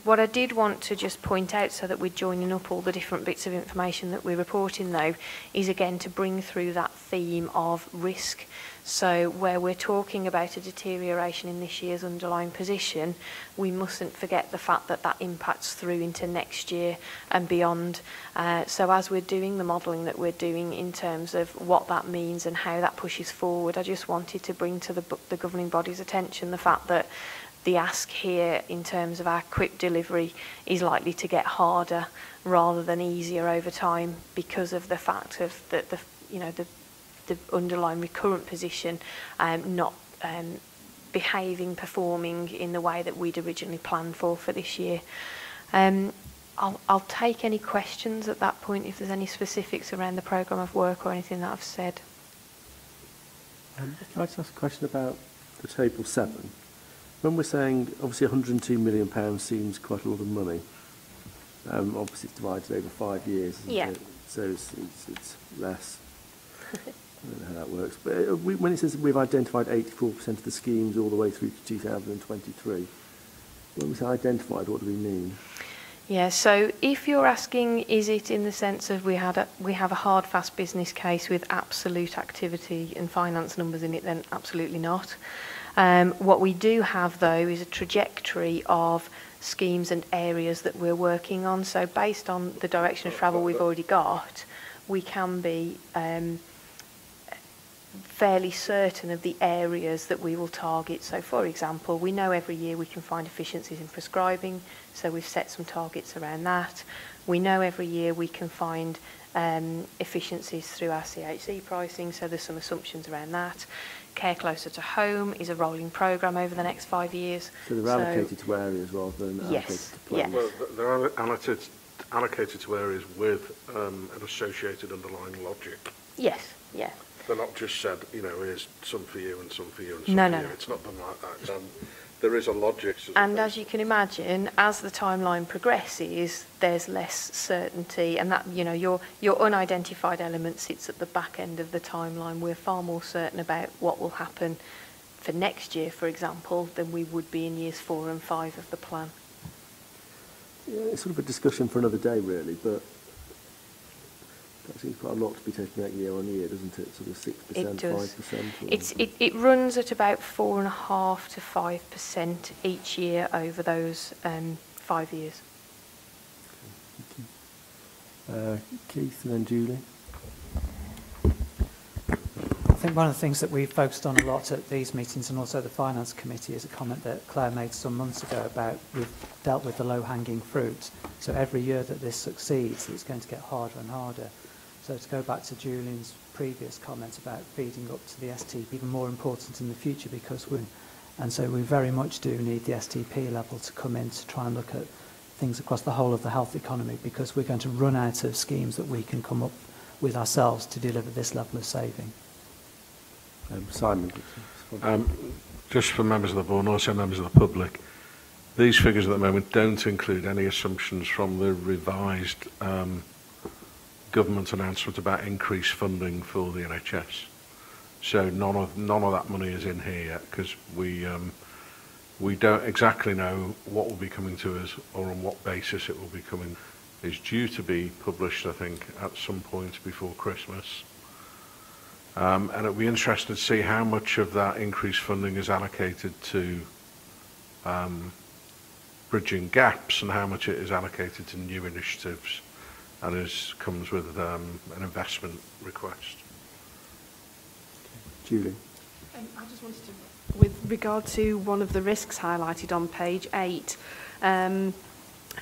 What I did want to just point out, so that we're joining up all the different bits of information that we're reporting though, is again to bring through that theme of risk. So where we're talking about a deterioration in this year's underlying position, we mustn't forget the fact that that impacts through into next year and beyond. So as we're doing the modelling that we're doing in terms of what that means and how that pushes forward, I just wanted to bring to the governing body's attention the fact that the ask here in terms of our quick delivery is likely to get harder rather than easier over time, because of the fact of the underlying recurrent position not behaving, performing in the way that we'd originally planned for this year. I'll take any questions at that point if there's any specifics around the programme of work or anything that I've said. Can I just ask a question about the table 7? When we're saying obviously £102 million seems quite a lot of money, obviously it's divided over 5 years, isn't it? So it's less. I don't know how that works. But when it says we've identified 84% of the schemes all the way through to 2023, when we say identified, what do we mean? Yeah, so if you're asking, is it in the sense of we have a hard, fast business case with absolute activity and finance numbers in it, then absolutely not. What we do have, though, is a trajectory of schemes and areas that we're working on. So based on the direction of travel we've already got, we can be fairly certain of the areas that we will target. So, for example, we know every year we can find efficiencies in prescribing, so we've set some targets around that. We know every year we can find efficiencies through our CHC pricing, so there's some assumptions around that. Care Closer to Home is a rolling programme over the next 5 years. So they're allocated to areas rather than allocated to plans? Well, they're allocated to areas with an associated underlying logic. Yes, yeah. They're not just said, here's some for you and some for you and some for you. It's not done like that. There is a logic. And as you can imagine, as the timeline progresses, there's less certainty, and that your unidentified element sits at the back end of the timeline. We're far more certain about what will happen for next year, for example, than we would be in years 4 and 5 of the plan. Yeah, it's sort of a discussion for another day, really, but that seems quite a lot to be taken out year on year, doesn't it? Sort of 6%, it does. 5%? It runs at about 4.5% to 5% each year over those 5 years. Okay. Keith and then Julie. I think one of the things that we've focused on a lot at these meetings and also the Finance Committee is a comment that Claire made some months ago about we've dealt with the low-hanging fruit. So every year that this succeeds, it's going to get harder and harder. So to go back to Julian's previous comments about feeding up to the STP, even more important in the future so we very much do need the STP level to come in to try and look at things across the whole of the health economy, because we're going to run out of schemes that we can come up with ourselves to deliver this level of saving. Simon. Just for members of the board and also members of the public, these figures at the moment don't include any assumptions from the revised government announcement about increased funding for the NHS. So none of that money is in here yet, because we don't exactly know what will be coming to us or on what basis it will be coming. It's due to be published, I think, at some point before Christmas. And it'll be interesting to see how much of that increased funding is allocated to bridging gaps and how much it is allocated to new initiatives, and comes with an investment request. Julie. I just wanted to, with regard to one of the risks highlighted on page 8,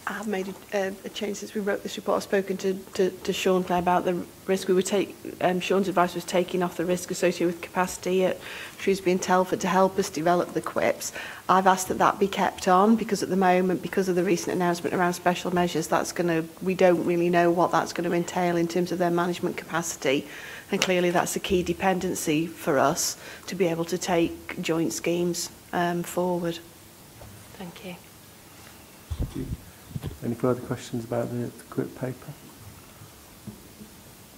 I've made a change since we wrote this report. I've spoken to Sean about the risk. Sean's advice was taking off the risk associated with capacity at Shrewsbury and Telford to help us develop the QIPs. I've asked that be kept on, because at the moment, because of the recent announcement around special measures, we don't really know what that's going to entail in terms of their management capacity. And clearly that's a key dependency for us to be able to take joint schemes forward. Thank you. Thank you. Any further questions about the QIP paper?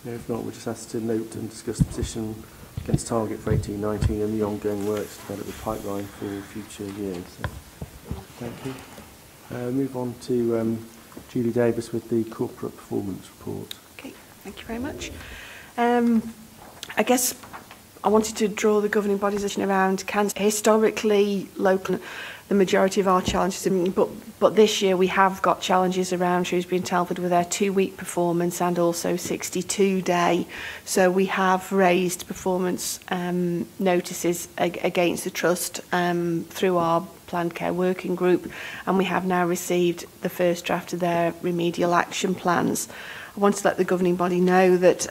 No, if not, we'll just ask to note and discuss the position against target for 18-19 and the ongoing works to develop the pipeline for future years. So, thank you. Move on to Julie Davis with the corporate performance report. Okay, thank you very much. I guess I wanted to draw the governing body's attention around cancer. Historically, local, the majority of our challenges, but this year we have got challenges around Shrewsbury and Telford with their 2-week performance and also 62-day. So we have raised performance notices against the trust through our planned care working group, and we have now received the first draft of their remedial action plans. I want to let the governing body know that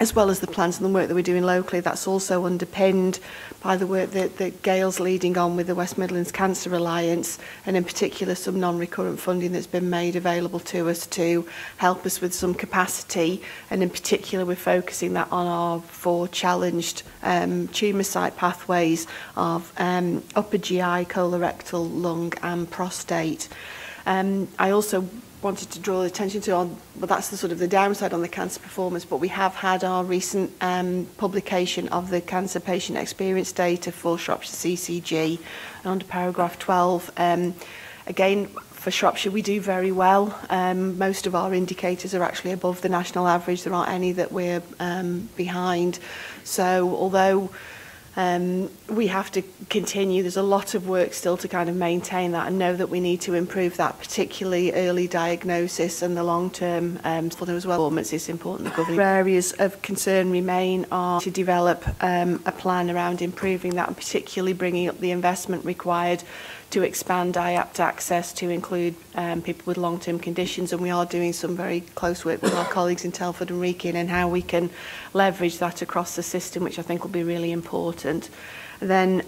as well as the plans and the work that we're doing locally, that's also underpinned by the work that Gail's leading on with the West Midlands Cancer Alliance, and in particular some non-recurrent funding that's been made available to us to help us with some capacity, and in particular we're focusing that on our 4 challenged tumour site pathways of upper GI, colorectal, lung and prostate. I also wanted to draw attention to well, that's the sort of the downside on the cancer performance, but we have had our recent publication of the cancer patient experience data for Shropshire CCG, and under paragraph 12. Again, for Shropshire, we do very well. Most of our indicators are actually above the national average. There aren't any that we're behind. So although we have to continue, there's a lot of work still to kind of maintain that, and know that we need to improve that, particularly early diagnosis and the long-term for them as well. Performance is important. The governing areas of concern remain are to develop a plan around improving that, and particularly bringing up the investment required to expand IAPT access to include people with long-term conditions, and we are doing some very close work with our colleagues in Telford and Wrekin and how we can leverage that across the system, which I think will be really important. Then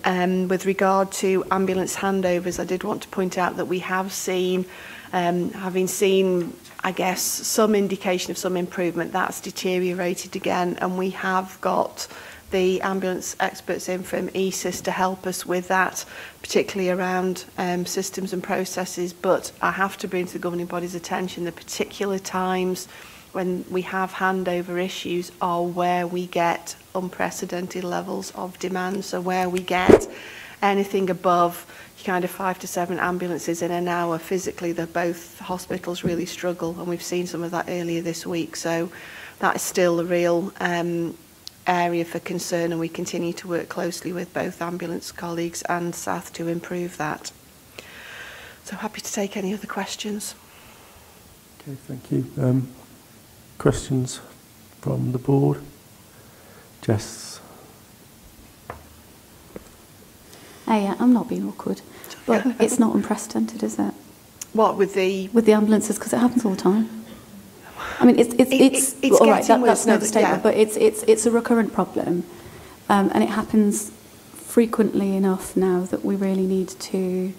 with regard to ambulance handovers, I did want to point out that we have seen, having seen, I guess, some indication of some improvement, that's deteriorated again, and we have got the ambulance experts in from ESIS to help us with that, particularly around systems and processes. But I have to bring to the governing body's attention the particular times when we have handover issues are where we get unprecedented levels of demand. So where we get anything above kind of 5 to 7 ambulances in an hour physically, that both hospitals really struggle, and we've seen some of that earlier this week. So that is still a real area for concern, and we continue to work closely with both ambulance colleagues and SATH to improve that. So happy to take any other questions. Okay, thank you. Questions from the board? Jess? Yeah, I'm not being awkward, but it's not unprecedented, is it? What, with the ambulances? Because it happens all the time. I mean, it's all right. That's no statement, but it's a recurrent problem, and it happens frequently enough now that we really need to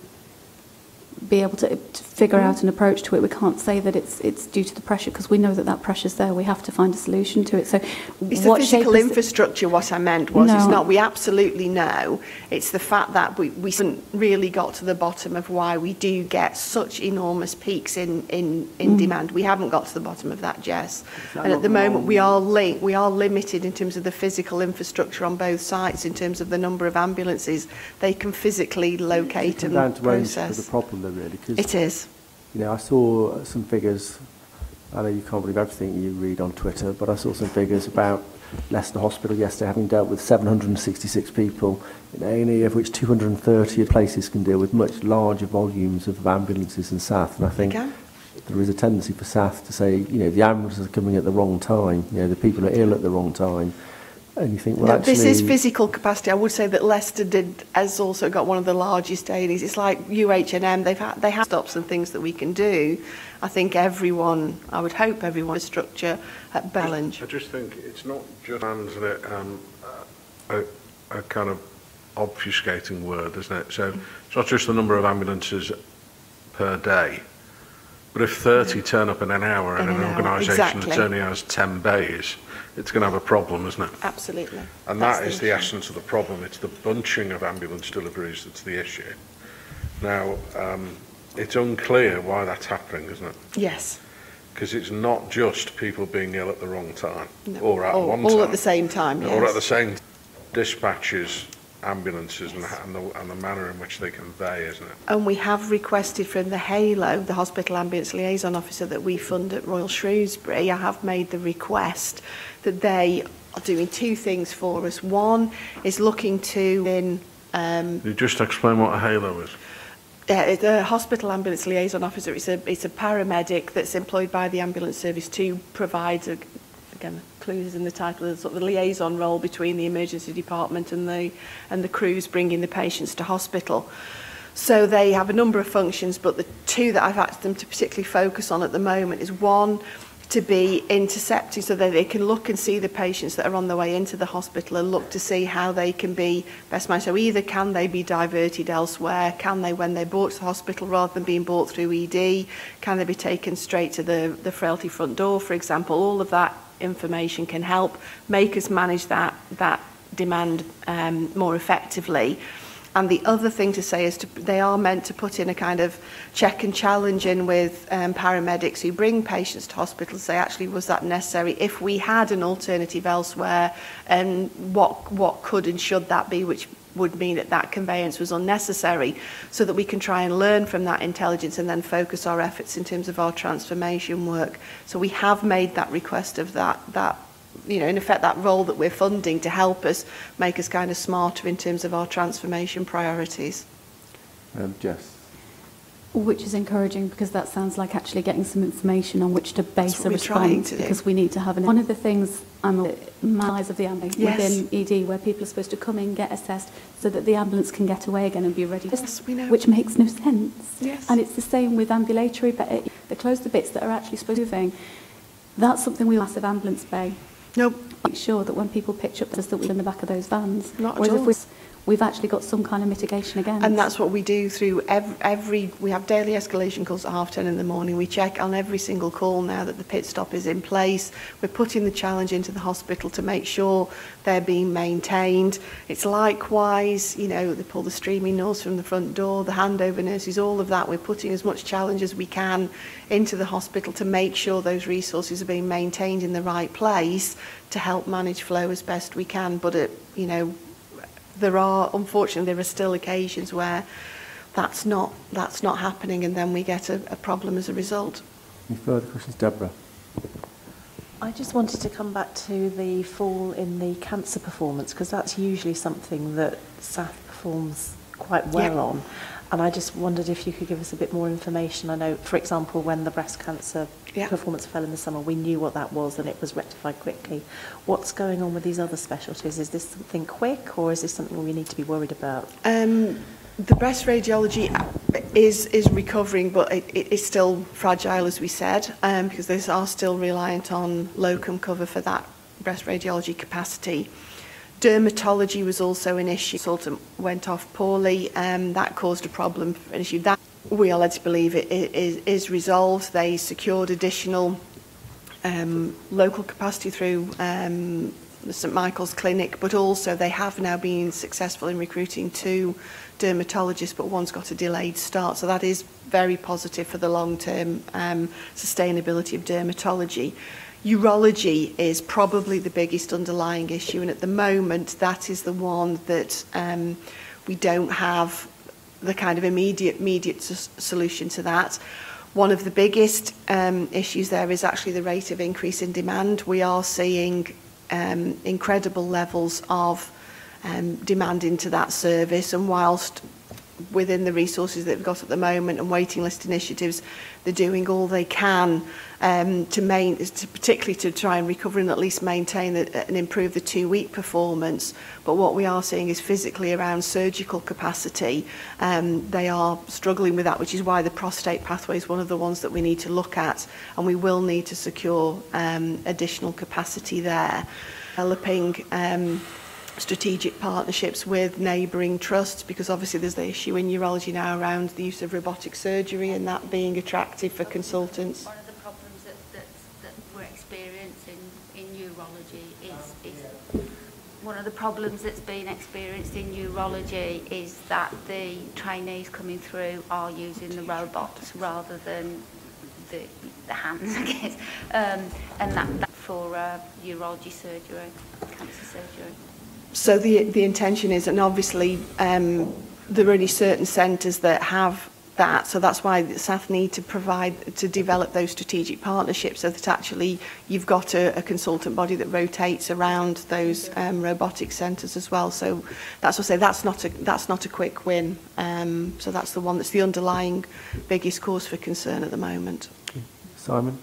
be able to figure out an approach to it. We can't say that it's due to the pressure, because we know that that pressure's there. We have to find a solution to it. So it's the physical infrastructure, what I meant was. No. It's not, we absolutely know. It's the fact that we haven't really got to the bottom of why we do get such enormous peaks in demand. We haven't got to the bottom of that, Jess. And at the moment we are limited in terms of the physical infrastructure on both sites, in terms of the number of ambulances they can physically locate and down to process. The problem though, really, because it is. You know, I saw some figures. I know you can't believe everything you read on Twitter, but I saw some figures about Leicester Hospital yesterday having dealt with 766 people in A&E, of which 230 places can deal with much larger volumes of ambulances than SAF. And I think there is a tendency for SAF to say, you know, the ambulances are coming at the wrong time. You know, the people are ill at the wrong time. And you think, well, no, actually, this is physical capacity. I would say that Leicester has also got one of the largest A&Es. It's like UH&M. They have stops and things that we can do. I think everyone, I would hope everyone, is structure at challenge. I just think it's not just a kind of obfuscating word, isn't it? So it's not just the number of ambulances per day, but if 30 turn up in an hour in an organisation that only has 10 bays, it's going to have a problem, isn't it? Absolutely. And that is the essence of the problem. It's the bunching of ambulance deliveries that's the issue. Now, it's unclear why that's happening, isn't it? Yes. Because it's not just people being ill at the wrong time, no. or at one time. All at the same time, yes. Or at the same dispatches, ambulances, yes. and the manner in which they convey, isn't it? And we have requested from the HALO, the Hospital Ambulance Liaison Officer that we fund at Royal Shrewsbury, I have made the request that they are doing two things for us. One is looking to... Can you just explain what a HALO is? The Hospital Ambulance Liaison Officer, it's a paramedic that's employed by the ambulance service to provide, again, clues in the title, sort of the liaison role between the emergency department and the crews bringing the patients to hospital. So they have a number of functions, but the two that I've asked them to particularly focus on at the moment is one, to be intercepting so that they can look and see the patients that are on their way into the hospital and look to see how they can be best managed. So either can they be diverted elsewhere, can they, when they're brought to the hospital rather than being brought through ED, can they be taken straight to the frailty front door, for example. All of that information can help make us manage that demand more effectively. And the other thing to say is they are meant to put in a kind of check and challenge in with paramedics who bring patients to hospital to say, actually, was that necessary? If we had an alternative elsewhere, and what could and should that be, which would mean that conveyance was unnecessary, so that we can try and learn from that intelligence and then focus our efforts in terms of our transformation work. So we have made that request of that you know, in effect, that role that we're funding to help us make us kind of smarter in terms of our transformation priorities. Jess. Which is encouraging, because that sounds like actually getting some information on which to base a response, because we need to have one of the things I'm eyes of the ambulance within ED, where people are supposed to come in, get assessed, so that the ambulance can get away again and be ready. Yes, we know. Which makes no sense. Yes. And it's the same with ambulatory, but they close the bits that are actually supposed to be moving. That's something we massive ambulance bay. Nope. Make sure that when people pitch up us that we're in the back of those vans. Not at all. We've actually got some kind of mitigation against. And that's what we do through we have daily escalation calls at 10:30 in the morning. We check on every single call now that the pit stop is in place. We're putting the challenge into the hospital to make sure they're being maintained. It's likewise, you know, they pull the streaming nurse from the front door, the handover nurses, all of that. We're putting as much challenge as we can into the hospital to make sure those resources are being maintained in the right place to help manage flow as best we can. But you know, unfortunately, there are still occasions where that's not happening, and then we get a problem as a result. Any further questions, Deborah? I just wanted to come back to the fall in the cancer performance, because that's usually something that SAF performs quite well on. And I just wondered if you could give us a bit more information. I know, for example, when the breast cancer performance fell in the summer, we knew what that was and it was rectified quickly. What's going on with these other specialties? Is this something quick, or is this something we need to be worried about? The breast radiology is recovering, but it is still fragile, as we said, because they are still reliant on locum cover for that breast radiology capacity. Dermatology was also an issue. Consultant went off poorly, that caused a problem, an issue. That we are led to believe it is resolved. They secured additional local capacity through the St Michael's Clinic, but also they have now been successful in recruiting 2 dermatologists, but one's got a delayed start. So that is very positive for the long-term sustainability of dermatology. Urology is probably the biggest underlying issue, and at the moment that is the one that we don't have the kind of immediate solution to that. One of the biggest issues there is actually the rate of increase in demand. We are seeing incredible levels of demand into that service, and whilst within the resources that we've got at the moment and waiting list initiatives, they're doing all they can particularly to try and recover and at least maintain and improve the 2-week performance. But what we are seeing is physically around surgical capacity, they are struggling with that, which is why the prostate pathway is one of the ones that we need to look at, and we will need to secure additional capacity there. Developing strategic partnerships with neighbouring trusts, because obviously there's the issue in urology now around the use of robotic surgery and that being attractive for consultants. One of the problems that we're experiencing in urology is one of the problems that's been experienced in urology is that the trainees coming through are using the robots rather than the hands, I guess, and that for urology surgery, cancer surgery. So the intention is, and obviously there are only certain centres that have that, so that's why SATH need to develop those strategic partnerships, so that actually you've got a consultant body that rotates around those robotic centres as well. So that's what I say, that's not a quick win. So that's the one that's the underlying biggest cause for concern at the moment. Simon?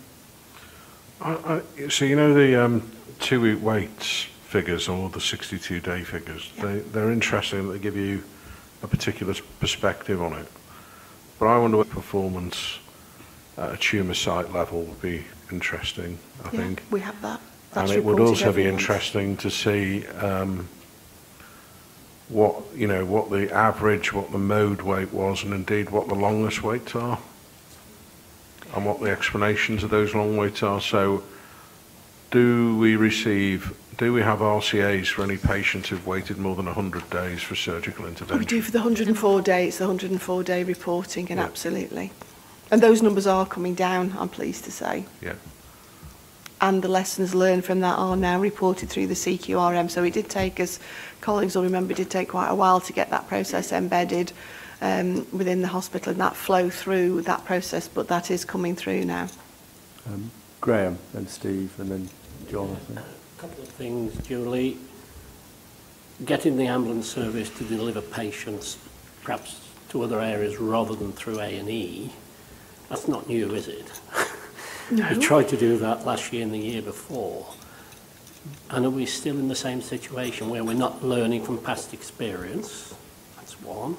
So you know the 2-week waits figures or the 62-day figures, yeah. They're interesting. They give you a particular perspective on it. But I wonder what performance at a tumour site level would be interesting, I think. We have that. That's and it would also be month. interesting to see what the average, what the mode wait was, and indeed what the longest waits are, and what the explanations of those long waits are. So do we have RCAs for any patients who've waited more than 100 days for surgical intervention? We do for the 104 days, the 104-day reporting, and absolutely. And those numbers are coming down, I'm pleased to say. Yeah. And the lessons learned from that are now reported through the CQRM. So it did take us, colleagues will remember, it did take quite a while to get that process embedded within the hospital and that flow through that process, but that is coming through now. Graham, then Steve, and then John, I think. A couple of things, Julie. Getting the ambulance service to deliver patients perhaps to other areas rather than through A&E, that's not new, is it? No. We tried to do that last year and the year before. And are we still in the same situation where we're not learning from past experience? That's one.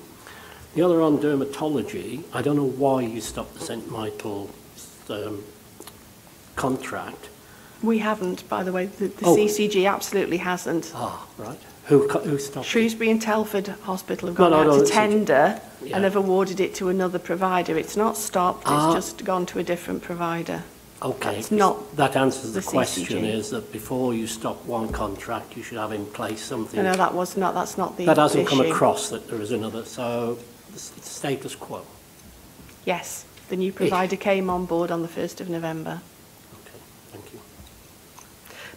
The other on dermatology, I don't know why you stopped the St Michael's contract. We haven't, by the way. The CCG absolutely hasn't. Ah, right. Who stopped Shrewsbury and Telford Hospital have gone out to tender and have awarded it to another provider. It's not stopped, it's just gone to a different provider. Okay, it's not that answers the question CCG. Is that before you stop one contract, you should have in place something. No, that's not the that hasn't issue. come across that there is another. So it's status quo. Yes, the new provider came on board on the 1st of November. Okay, thank you.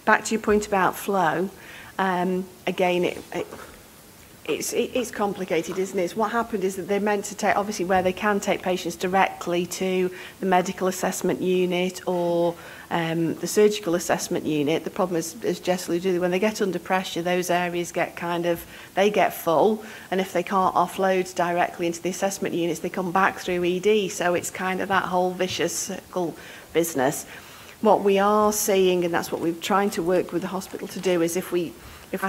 Back to your point about flow. Again, it's complicated, isn't it? What happened is that they're meant to take, obviously where they can take patients directly to the medical assessment unit or the surgical assessment unit. The problem is, as Jess alluded to, when they get under pressure, those areas get they get full, and if they can't offload directly into the assessment units, they come back through ED. So it's kind of that whole vicious circle business. What we are seeing, and that's what we're trying to work with the hospital to do, is if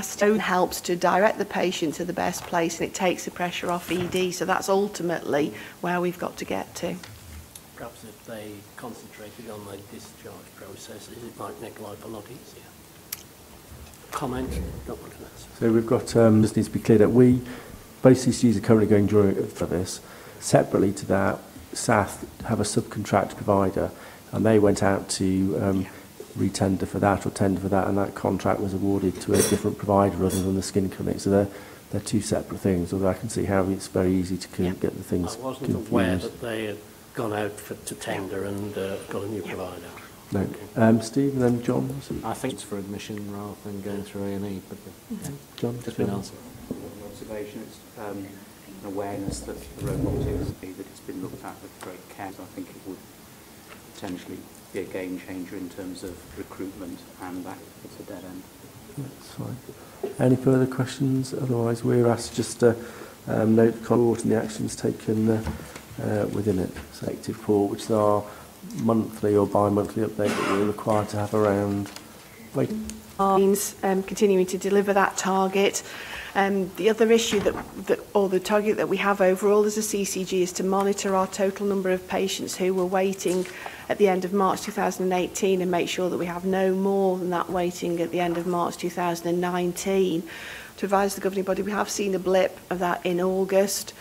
Stone helps to direct the patient to the best place and it takes the pressure off ED. So that's ultimately where we've got to get to. Perhaps if they concentrated on the discharge processes, it might make life a lot easier. Comment? Don't want to answer. So we've got, just needs to be cleared up. Both CCGs are currently going for this. Separately to that, SAF have a subcontract provider, and they went out to re-tender for that or tender for that, and that contract was awarded to a different provider other than the skin clinic. So they're two separate things, although I can see how it's very easy to get the things I wasn't confused. aware that they had gone out to tender and got a new provider. No. Steve and then John? I think it's for admission rather than going through A&E, but John, just been answered. Observation, it's an awareness that the robotics, that it's been looked at with great care. I think it would potentially be a game changer in terms of recruitment, and that it's a dead end. That's fine. Any further questions? Otherwise, we're asked just to note the report and the actions taken within it. Selective report, which is our monthly or bi-monthly update that we're required to have around. Continuing to deliver that target. The other issue or the target that we have overall as a CCG is to monitor our total number of patients who were waiting at the end of March 2018 and make sure that we have no more than that waiting at the end of March 2019. To advise the governing body, we have seen a blip of that in August.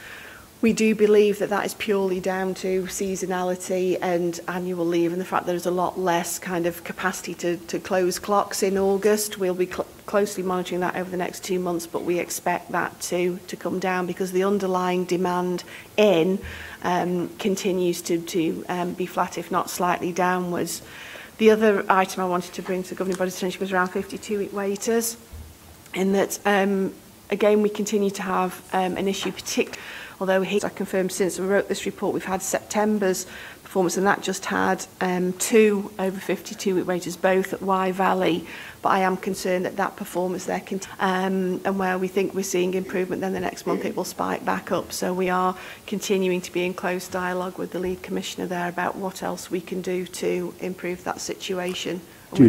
We do believe that that is purely down to seasonality and annual leave and the fact there's a lot less kind of capacity to close clocks in August. We'll be closely monitoring that over the next 2 months, but we expect that to come down because the underlying demand continues to be flat, if not slightly downwards. The other item I wanted to bring to the governing body's attention was around 52-week waiters, in that, again, we continue to have an issue, particularly. Although I confirmed since we wrote this report, we've had September's performance, and that just had 2 over 52-week waiters, both at Wye Valley. But I am concerned that performance there and where we think we're seeing improvement, then the next month it will spike back up. So we are continuing to be in close dialogue with the lead commissioner there about what else we can do to improve that situation. And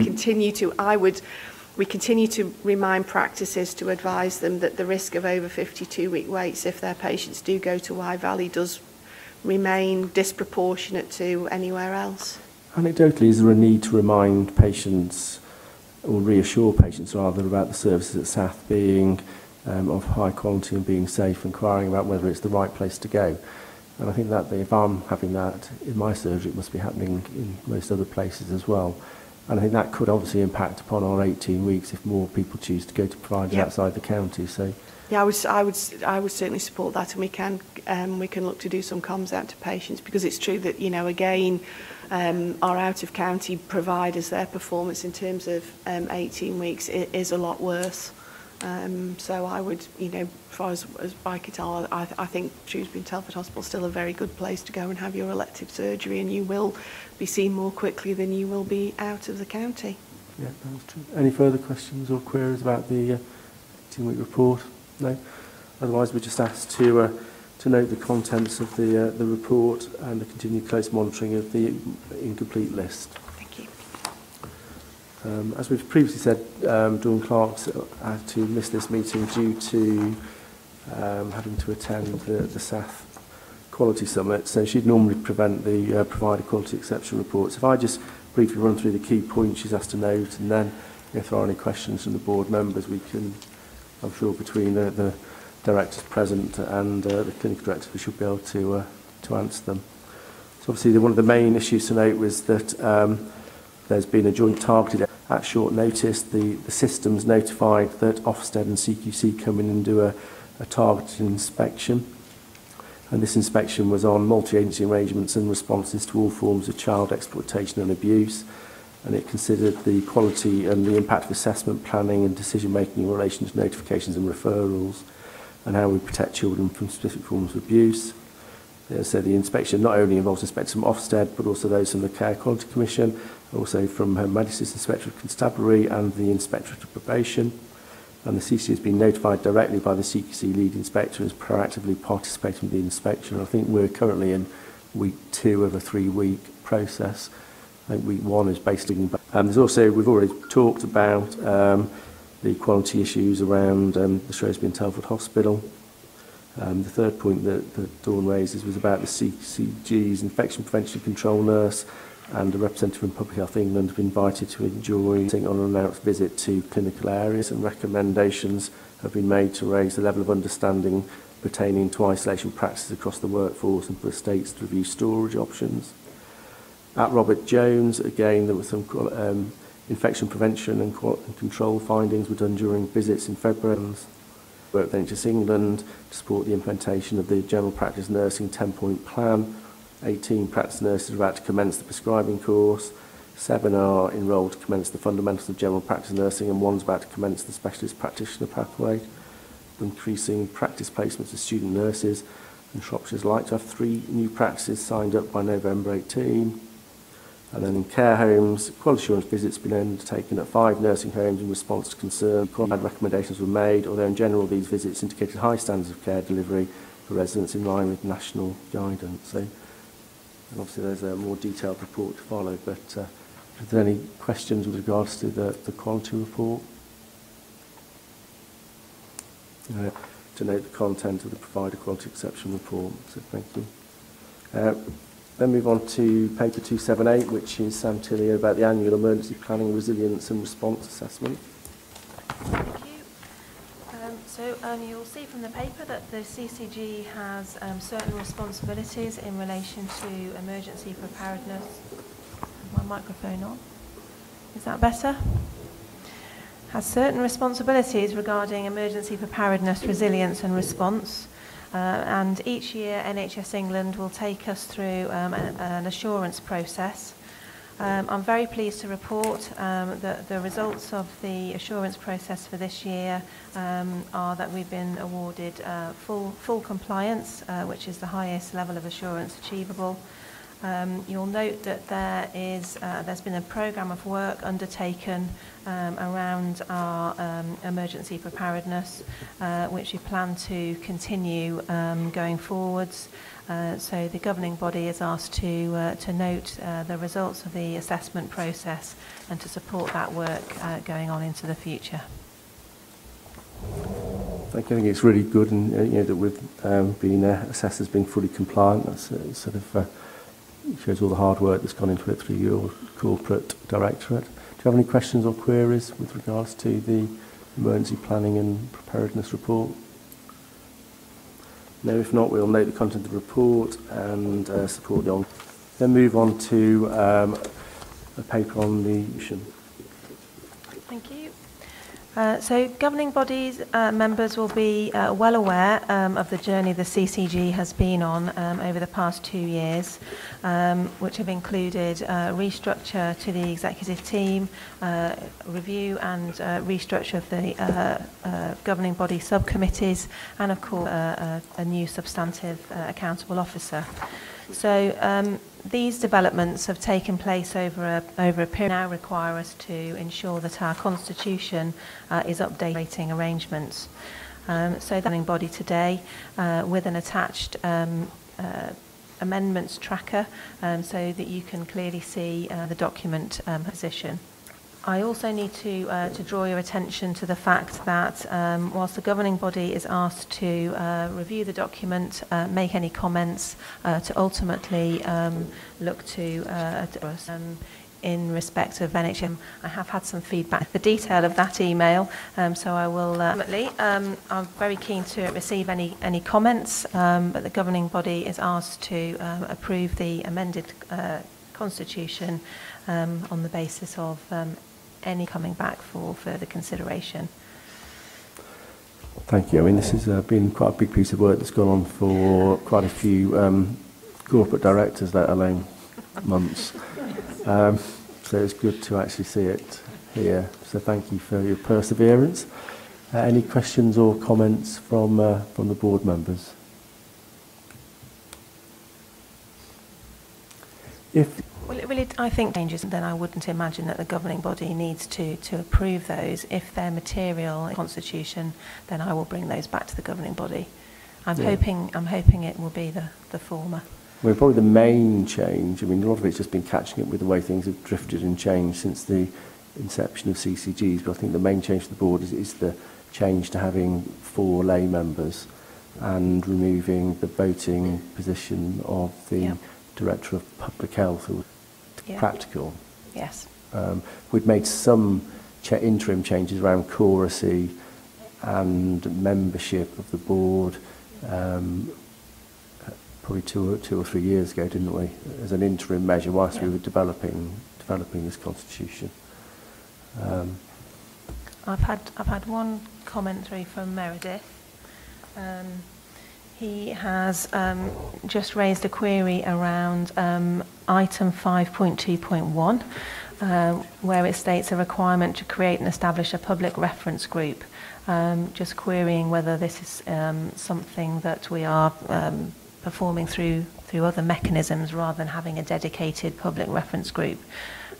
we continue to remind practices to advise them that the risk of over 52-week waits if their patients do go to Wye Valley does remain disproportionate to anywhere else. Anecdotally, is there a need to remind patients or reassure patients rather about the services at SAF being of high quality and being safe, inquiring about whether it's the right place to go? And I think that if I'm having that in my surgery, it must be happening in most other places as well. And I think that could obviously impact upon our 18 weeks if more people choose to go to providers outside the county. So, yeah, I would certainly support that, and we can look to do some comms out to patients, because it's true that again, our out of county providers, their performance in terms of 18 weeks is a lot worse. So I would, as far as I can tell, I think Shrewsbury and Telford Hospital is still a very good place to go and have your elective surgery, and you will be seen more quickly than you will be out of the county. Yeah, that's true. Any further questions or queries about the 18-week report? No? Otherwise, we're just asked to note the contents of the report and the continued close monitoring of the incomplete list. Thank you. As we've previously said, Dawn Clark's had to miss this meeting due to having to attend the SAF Quality Summit, so she'd normally prevent the provider quality exception reports. If I just briefly run through the key points she's asked to note, and then if there are any questions from the board members, we can, I'm sure between the directors present and the clinical director, we should be able to answer them. So obviously one of the main issues to note was that there's been a joint targeted at short notice. The system's notified that Ofsted and CQC come in and do a targeted inspection. And this inspection was on multi-agency arrangements and responses to all forms of child exploitation and abuse. And it considered the quality and the impact of assessment planning and decision-making in relation to notifications and referrals, and how we protect children from specific forms of abuse. So the inspection not only involves inspectors from Ofsted, but also those from the Care Quality Commission, also from Her Majesty's Inspector of Constabulary and the Inspectorate of Probation. And the CQC has been notified directly by the CQC lead inspector and is proactively participating in the inspection. I think we're currently in week 2 of a 3-week process. I think week 1 is basically... there's also, we've already talked about the quality issues around the Shrewsbury and Telford Hospital. The third point that Dawn raises was about the CCG's infection prevention control nurse, and a representative from Public Health England have been invited to join on an announced visit to clinical areas, and recommendations have been made to raise the level of understanding pertaining to isolation practices across the workforce and for the states to review storage options. At Robert Jones, again, there was some infection prevention and control findings were done during visits in February. Work with NHS England to support the implementation of the General Practice Nursing 10-point plan. 18 practice nurses are about to commence the prescribing course. 7 are enrolled to commence the fundamentals of general practice nursing, and 1's about to commence the specialist practitioner pathway. Increasing practice placements of student nurses, and Shropshire's like to have 3 new practices signed up by November 18. And then in care homes, quality assurance visits have been undertaken at 5 nursing homes in response to concern. Recommendations were made, although in general these visits indicated high standards of care delivery for residents in line with national guidance. So, and obviously there's a more detailed report to follow, but are there any questions with regards to the quality report? To note the content of the provider quality exception report, so thank you. Then move on to paper 278, which is Sam Tilley about the annual emergency planning, resilience and response assessment. Thank you. So you'll see from the paper that the CCG has certain responsibilities in relation to emergency preparedness. My microphone on. Is that better? Has certain responsibilities regarding emergency preparedness, resilience and response. And each year NHS England will take us through an assurance process. I'm very pleased to report that the results of the assurance process for this year are that we've been awarded full compliance, which is the highest level of assurance achievable. You'll note that there's been a programme of work undertaken around our emergency preparedness, which we plan to continue going forwards. So the governing body is asked to note the results of the assessment process and to support that work going on into the future. Thank you. I think it's really good, and that we've been assessed as being fully compliant. That's sort of shows all the hard work that's gone into it through your corporate directorate. Do you have any questions or queries with regards to the emergency planning and preparedness report? No, if not, we'll note the content of the report and support the on. Then move on to a paper on the mission. Thank you. So governing bodies members will be well aware of the journey the CCG has been on over the past 2 years, which have included restructure to the executive team, review and restructure of the governing body subcommittees, and of course a new substantive accountable officer. So these developments have taken place over a period now require us to ensure that our constitution is updating arrangements. So the governing body today with an attached amendments tracker so that you can clearly see the document position. I also need to draw your attention to the fact that whilst the governing body is asked to review the document, make any comments, to ultimately look to us in respect of NHS. I have had some feedback, the detail of that email, so I will ultimately, I'm very keen to receive any comments, but the governing body is asked to approve the amended constitution on the basis of any coming back for further consideration. Thank you. I mean, this has been quite a big piece of work that's gone on for quite a few corporate directors, let alone months. So it's good to actually see it here. So thank you for your perseverance. Any questions or comments from the board members? Well, I think changes, then I wouldn't imagine that the governing body needs to approve those. If they're material in the constitution, then I will bring those back to the governing body. I'm hoping it will be the former. Well, probably the main change, I mean, a lot of it's just been catching up with the way things have drifted and changed since the inception of CCGs, but I think the main change to the board is the change to having 4 lay members and removing the voting position of the Director of Public Health, who was practical. Yes. We'd made some interim changes around choracy and membership of the board, probably two or 3 years ago, didn't we, as an interim measure whilst we were developing this constitution. I've had one comment through from Meredith. He has just raised a query around item 5.2.1, where it states a requirement to create and establish a public reference group. Just querying whether this is something that we are performing through other mechanisms rather than having a dedicated public reference group.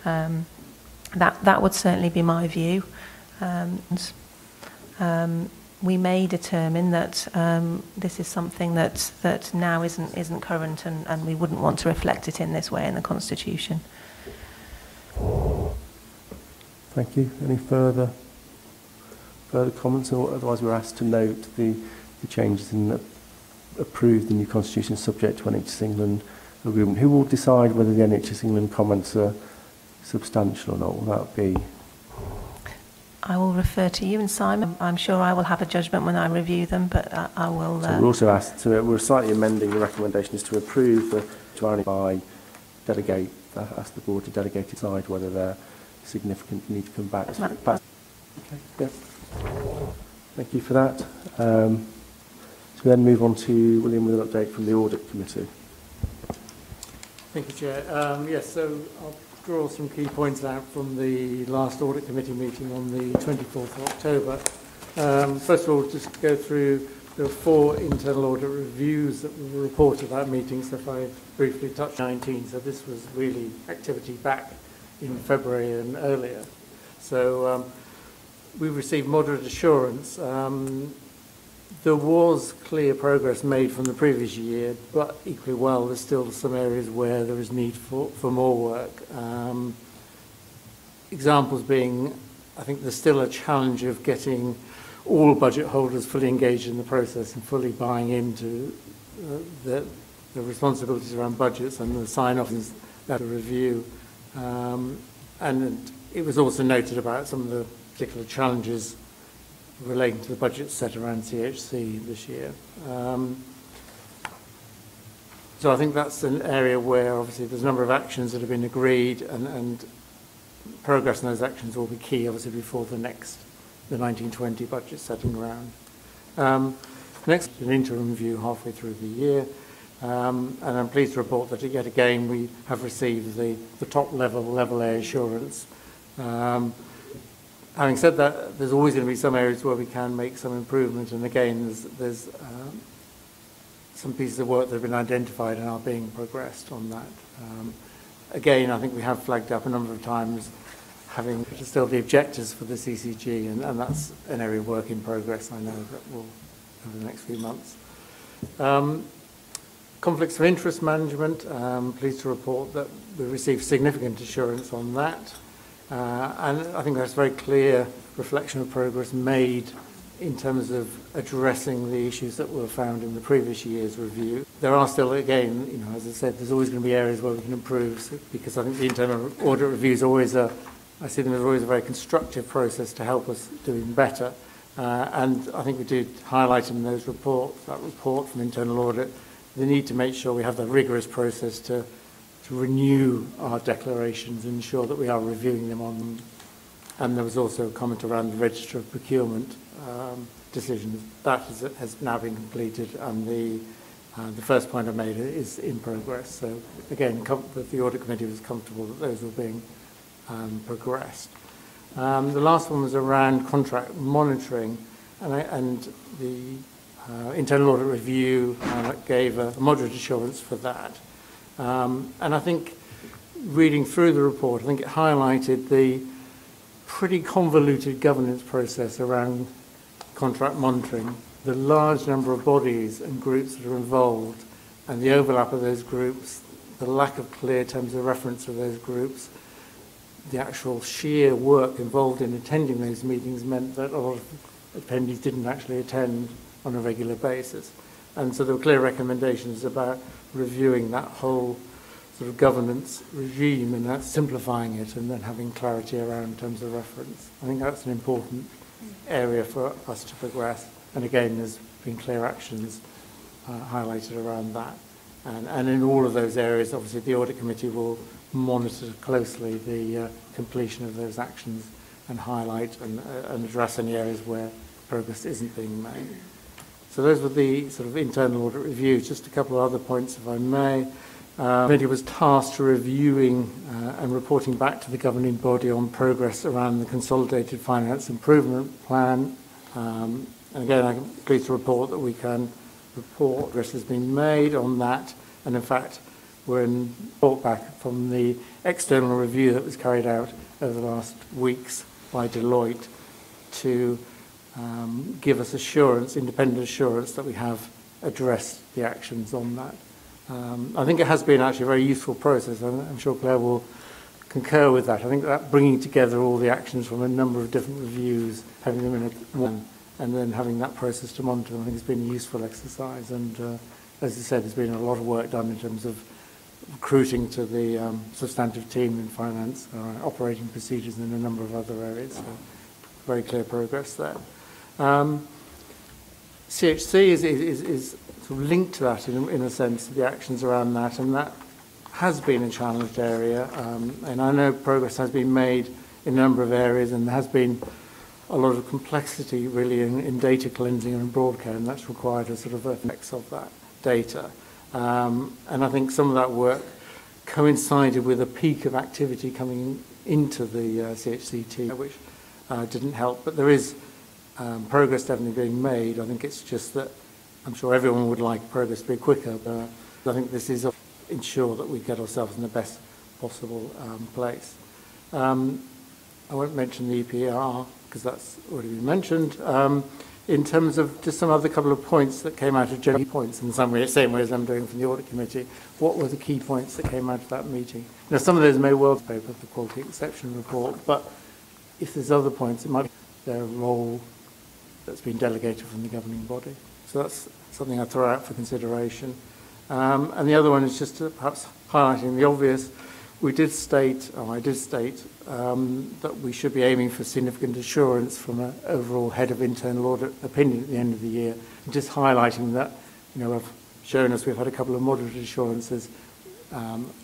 That would certainly be my view. We may determine that this is something that now isn't current, and we wouldn't want to reflect it in this way in the Constitution. Thank you. Any further comments? Or otherwise, we're asked to note the changes and approve the new constitution subject to NHS England agreement. Who will decide whether the NHS England comments are substantial or not? Will that be? I will refer to you and Simon. I'm sure I will have a judgment when I review them, but I will... So we're also asked to, we're slightly amending the recommendation is to approve to only by delegate, ask the board to delegate decide whether they're significant, need to come back. Okay, yeah. Thank you for that. So we then move on to William with an update from the Audit Committee. Thank you, Chair. Yes, so I'll draw some key points out from the last Audit Committee meeting on the 24th of October. First of all, just go through the 4 internal audit reviews that were reported at that meeting, so if I briefly touch 19, so this was really activity back in February and earlier. So we received moderate assurance. There was clear progress made from the previous year, but equally well, there's still some areas where there is need for more work. Examples being, I think there's still a challenge of getting all budget holders fully engaged in the process and fully buying into the responsibilities around budgets and the sign-off and that review. And it was also noted about some of the particular challenges relating to the budget set around CHC this year. So I think that's an area where obviously there's a number of actions that have been agreed, and progress in those actions will be key obviously before the 1920 budget setting round. Next, an interim review halfway through the year, and I'm pleased to report that yet again we have received the top level A assurance. Having said that, there's always going to be some areas where we can make some improvement, and again, there's some pieces of work that have been identified and are being progressed on that. Again, I think we have flagged up a number of times having still the objectives for the CCG, and that's an area of work in progress, I know, that will over the next few months. Conflicts of interest management, I'm pleased to report that we received significant assurance on that. And I think that's a very clear reflection of progress made in terms of addressing the issues that were found in the previous year's review. There are still, again, you know, as I said, there's always going to be areas where we can improve, because I think the internal audit review is always I see them as always a very constructive process to help us doing better. And I think we did highlight in those reports, that report from internal audit, the need to make sure we have the rigorous process to renew our declarations and ensure that we are reviewing them on them. And there was also a comment around the register of procurement decisions. That has now been completed, and the first point I made is in progress. So again, the audit committee was comfortable that those were being progressed. The last one was around contract monitoring, and the internal audit review gave a moderate assurance for that. And I think reading through the report, I think it highlighted the pretty convoluted governance process around contract monitoring, the large number of bodies and groups that are involved, and the overlap of those groups, the lack of clear terms of reference of those groups, the actual sheer work involved in attending those meetings meant that a lot of attendees didn't actually attend on a regular basis. And so there were clear recommendations about reviewing that whole sort of governance regime and that simplifying it and then having clarity around terms of reference. I think that's an important area for us to progress. And again, there's been clear actions highlighted around that. And in all of those areas, obviously, the Audit Committee will monitor closely the completion of those actions and highlight and address any areas where progress isn't being made. So those were the sort of internal audit reviews. Just a couple of other points, if I may. The committee was tasked to reviewing and reporting back to the governing body on progress around the Consolidated Finance Improvement Plan. And again, I'm pleased to report that we can report progress has been made on that. And in fact, we're in report back from the external review that was carried out over the last weeks by Deloitte to give us assurance, independent assurance, that we have addressed the actions on that. I think it has been actually a very useful process. I'm sure Claire will concur with that. I think that bringing together all the actions from a number of different reviews, having them in one, and then having that process to monitor, I think it's been a useful exercise. And as I said, there's been a lot of work done in terms of recruiting to the substantive team in finance, operating procedures, and a number of other areas. So very clear progress there. CHC is sort of linked to that in a sense, the actions around that, and that has been a challenged area. And I know progress has been made in a number of areas, and there has been a lot of complexity really in data cleansing and broadcast, and that's required a sort of effects of that data. And I think some of that work coincided with a peak of activity coming into the CHCT, which didn't help. But there is progress definitely being made. I think it's just that I'm sure everyone would like progress to be quicker, but I think this is ensure that we get ourselves in the best possible place. I won't mention the EPR because that's already been mentioned. In terms of just some other couple of points that came out of general points, in some way, same way as I'm doing from the Audit Committee, what were the key points that came out of that meeting? Now, some of those may well be paper, the Quality Exception Report, but if there's other points, it might be their role that's been delegated from the governing body. So that's something I throw out for consideration. And the other one is just perhaps highlighting the obvious. We did state, or I did state, that we should be aiming for significant assurance from an overall head of internal audit opinion at the end of the year. And just highlighting that, I've shown us we've had a couple of moderate assurances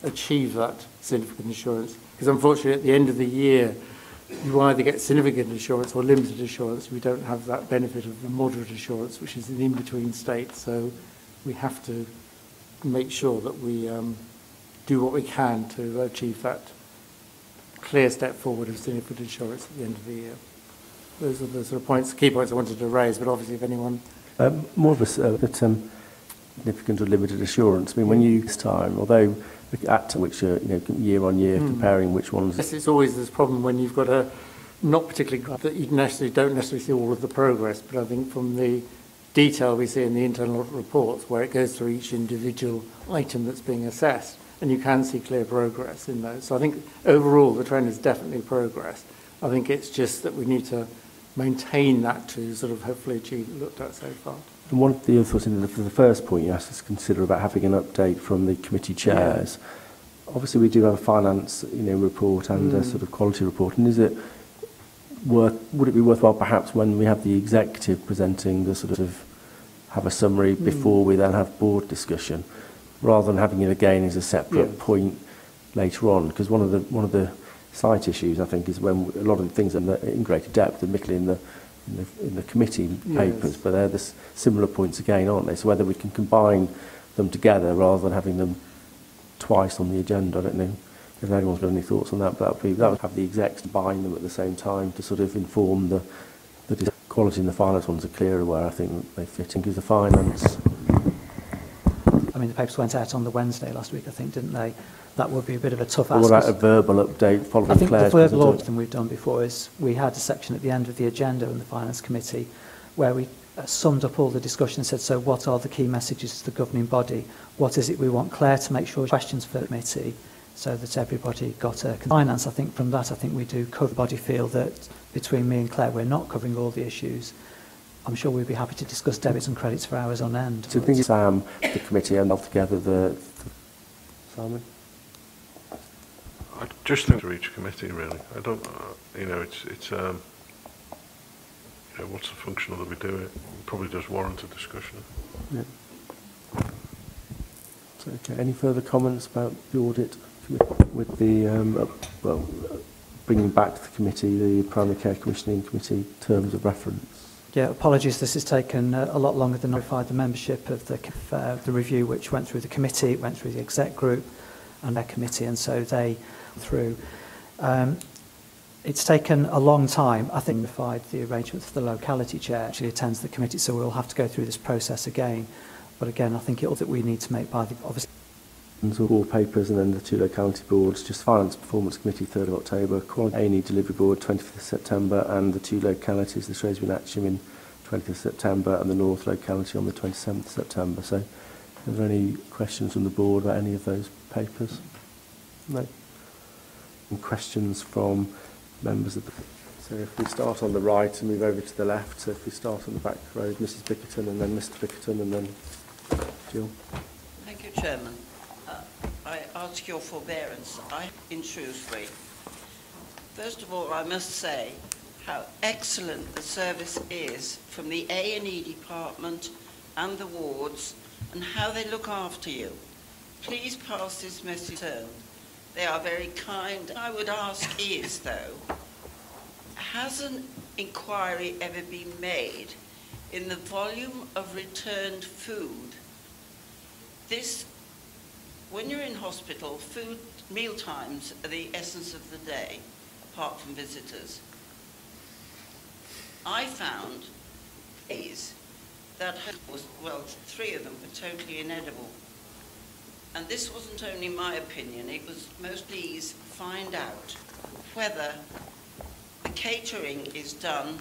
achieve that significant assurance. Because unfortunately, at the end of the year, you either get significant assurance or limited assurance. We don't have that benefit of the moderate assurance, which is an in-between state. So we have to make sure that we do what we can to achieve that clear step forward of significant assurance at the end of the year. Those are the sort of points, key points I wanted to raise, but obviously if anyone... more of a significant or limited assurance. I mean, when you this time, although at which year on year comparing which ones... Yes, it's always this problem when you've got a not particularly... that you don't necessarily see all of the progress, but I think from the detail we see in the internal reports where it goes through each individual item that's being assessed, and you can see clear progress in those. So I think overall the trend is definitely progress. I think it's just that we need to maintain that to sort of hopefully achieve what looked at so far. And one of the other thoughts in the first point you asked us to consider about having an update from the committee chairs. Yeah. Obviously we do have a finance report and a sort of quality report, and would it be worthwhile perhaps when we have the executive presenting the sort of have a summary before we then have board discussion, rather than having it again as a separate point later on? Because one of the slight issues I think is when a lot of the things are in greater depth, admittedly in the committee papers, but they're the similar points again, aren't they? So whether we can combine them together rather than having them twice on the agenda. I don't know if anyone's got any thoughts on that, but that would have the execs combine them at the same time to sort of inform the quality, and the finance ones are clearer where I think they fit in, because the finance... I mean, the papers went out on the Wednesday last week, I think, didn't they? That would be a bit of a tough ask. What about a verbal update following Claire's I think the verbal audit thing we've done before is we had a section at the end of the agenda in the Finance Committee where we summed up all the discussion and said, so what are the key messages to the governing body? What is it we want Claire to make sure questions for the committee so that everybody got a finance? I think from that, I think we do cover body feel that between me and Claire, we're not covering all the issues. I'm sure we'd be happy to discuss debits and credits for hours on end. So I think Sam, the committee, and altogether the Simon? I just think for each committee, really. I don't, it's what's the function of that we do it? Probably does warrant a discussion. Yeah. Okay. Any further comments about the audit with the bringing back to the committee the Primary Care Commissioning Committee terms of reference? Yeah, apologies. This has taken a lot longer than notified the membership of the review, which went through the committee, it went through the exec group and their committee, and so they through. It's taken a long time. I think notified the arrangement for the locality chair actually attends the committee, so we'll have to go through this process again. But again, I think it's that we need to make by the obviously. All papers, and then the 2 locality boards, just Finance Performance Committee 3rd of October, Quality A&E Delivery Board 20th of September, and the 2 localities, the Shrewsbury and Atcham in 20th of September, and the North locality on the 27th of September. So, are there any questions from the board about any of those papers? No. Any questions from members of the... So if we start on the right and move over to the left, so if we start on the back road, Mrs Bickerton, and then Mr Bickerton, and then Jill. Thank you, Chairman. I ask your forbearance. In Shrewsbury. First of all, I must say how excellent the service is from the A&E department and the wards, and how they look after you. Please pass this message on. They are very kind. I would ask is, though, has an inquiry ever been made in the volume of returned food? When you're in hospital, meal times are the essence of the day, apart from visitors. I found that, 3 of them were totally inedible. And this wasn't only my opinion, it was please find out whether the catering is done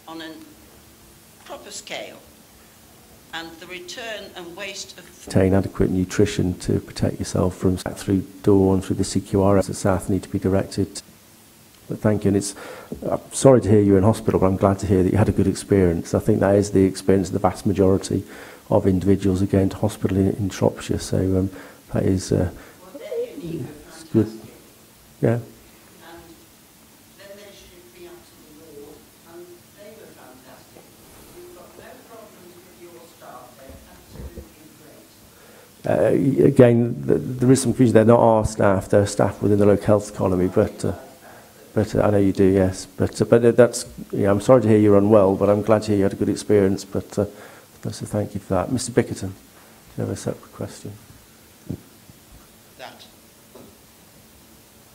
on a proper scale, and the return and waste of food. Obtain adequate nutrition to protect yourself from through dawn, through the CQRS. The South need to be directed. But thank you, and I'm sorry to hear you're in hospital, but I'm glad to hear that you had a good experience. I think that is the experience of the vast majority of individuals who go into hospital in Shropshire, so that is good. Yeah. Again, there is some confusion. They're not our staff; they're staff within the local health economy. But I know you do, yes. But that's. Yeah, I'm sorry to hear you're unwell, but I'm glad to hear you had a good experience. But so thank you for that, Mr. Bickerton. You have a separate question.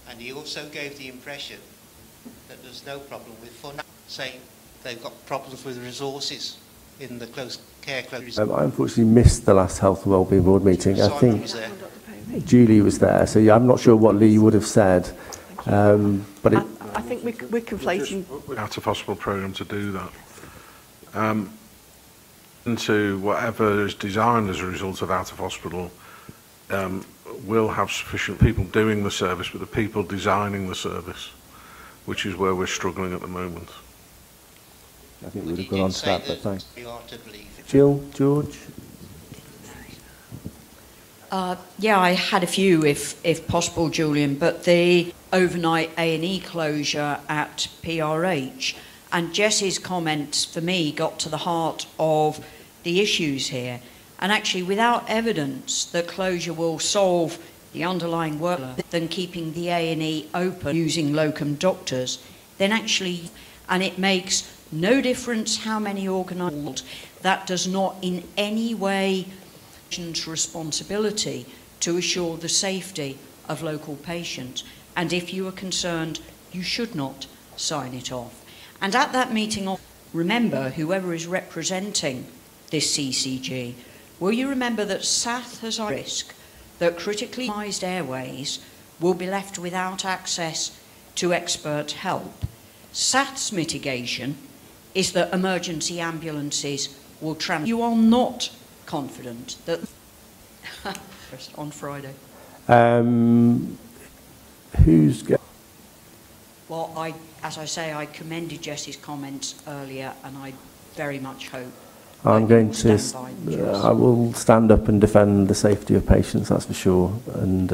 And he also gave the impression that there's no problem with funding, saying they've got problems with resources in the close care. I unfortunately missed the last Health and Wellbeing Board meeting. I think Julie was there, so yeah, I'm not sure what Lee would have said. But I think we're conflating. Out of hospital programme to do that. Into whatever is designed as a result of out of hospital, will have sufficient people doing the service, but the people designing the service, which is where we're struggling at the moment. I think we'd have gone on to that, but thanks. Jill, George? Yeah, I had a few, if possible, Julian, but the overnight A&E closure at PRH, and Jess's comments for me got to the heart of the issues here. And actually, without evidence that closure will solve the underlying workload, than keeping the A&E open using locum doctors, then actually, and it makes no difference how many organised, that does not in any way responsibility to assure the safety of local patients. And if you are concerned, you should not sign it off. And at that meeting, remember, whoever is representing this CCG, will you remember that SATH has a risk that critically compromised airways will be left without access to expert help? SATH's mitigation is that emergency ambulances will transfer. You are not confident that on Friday. Who's going? Well, as I say, I commended Jess's comments earlier, and I very much hope. I'm going to. I will stand up and defend the safety of patients. That's for sure. And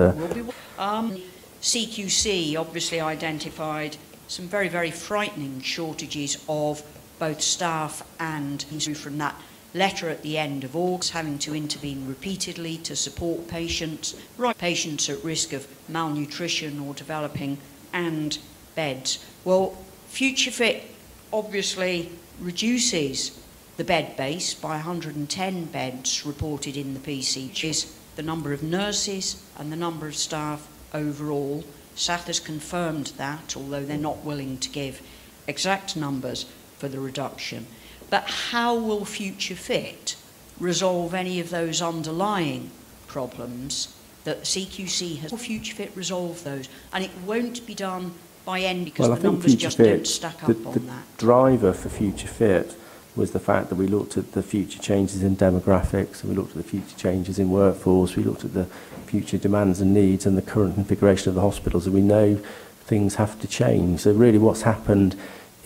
CQC obviously identified some very, very frightening shortages of both staff and from that letter at the end of August, having to intervene repeatedly to support patients, patients at risk of malnutrition or developing, and beds. Well, Future Fit obviously reduces the bed base by 110 beds reported in the PCG, the number of nurses and the number of staff overall. SATH has confirmed that, although they're not willing to give exact numbers for the reduction. But how will Future Fit resolve any of those underlying problems that the CQC has? Will Future Fit resolve those? And it won't be done by end because the numbers just don't stack up on that. The driver for Future Fit was the fact that we looked at the future changes in demographics, and we looked at the future changes in workforce, we looked at the future demands and needs and the current configuration of the hospitals, and we know things have to change. So really what's happened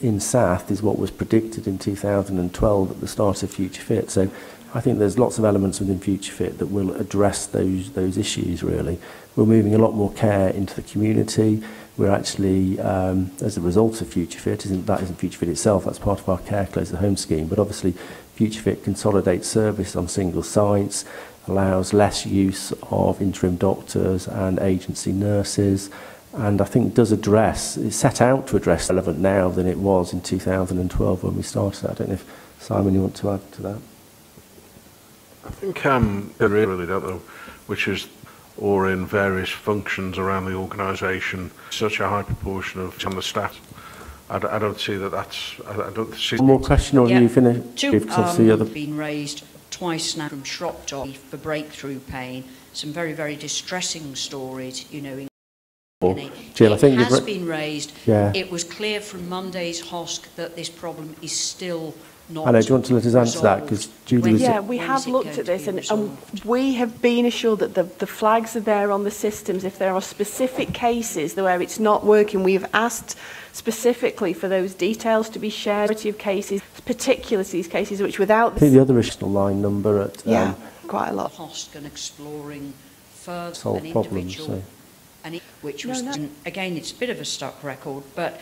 in SATH is what was predicted in 2012 at the start of Future Fit. So I think there's lots of elements within Future Fit that will address those issues really. We're moving a lot more care into the community. We're actually, as a result of Future Fit, that isn't Future Fit itself, that's part of our Care Close to Home scheme, but obviously Future Fit consolidates service on single sites, allows less use of interim doctors and agency nurses, and I think does address, it's set out to address relevant now than it was in 2012 when we started. I don't know if, Simon, you want to add to that? I think I really don't know, which is, or in various functions around the organisation, such a high proportion of the staff. I don't see that that's... I don't see... One more question, or you finish? Two have been raised twice now from Shropshire for breakthrough pain. Some very, very distressing stories, you know. Jill, I think it has been raised. Yeah. It was clear from Monday's HOSC that this problem is still not. I know, do you want to let us answer that? Because Julie was... Yeah, we have looked at this, and we have been assured that the flags are there on the systems. If there are specific cases where it's not working, we have asked specifically for those details to be shared. Of cases, particularly these cases which without... I think the other additional line number at... yeah, quite a lot. HOSC and exploring further solve problems, so. And which was, again, it's a bit of a stuck record, but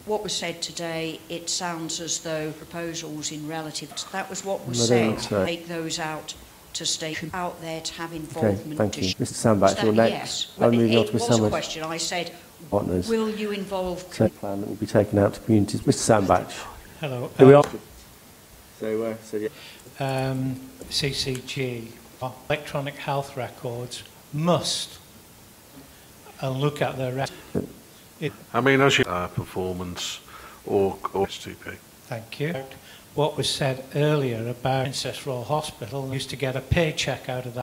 what was said today, it sounds as though proposals in relative, that was what was said, to take those out to stay out there to have involvement. Okay, thank you. Mr Sandbach, you're next. Yes, I'm moving on to Mr was Sandbach. A question. I said, partners. Will you involve... plan that will be taken out to communities. Mr Sandbach. Hello. Here we are. So yeah. CCG, electronic health records must look at their... I mean, as you performance or STP. Thank you. What was said earlier about Princess Royal Hospital used to get a paycheck out of that.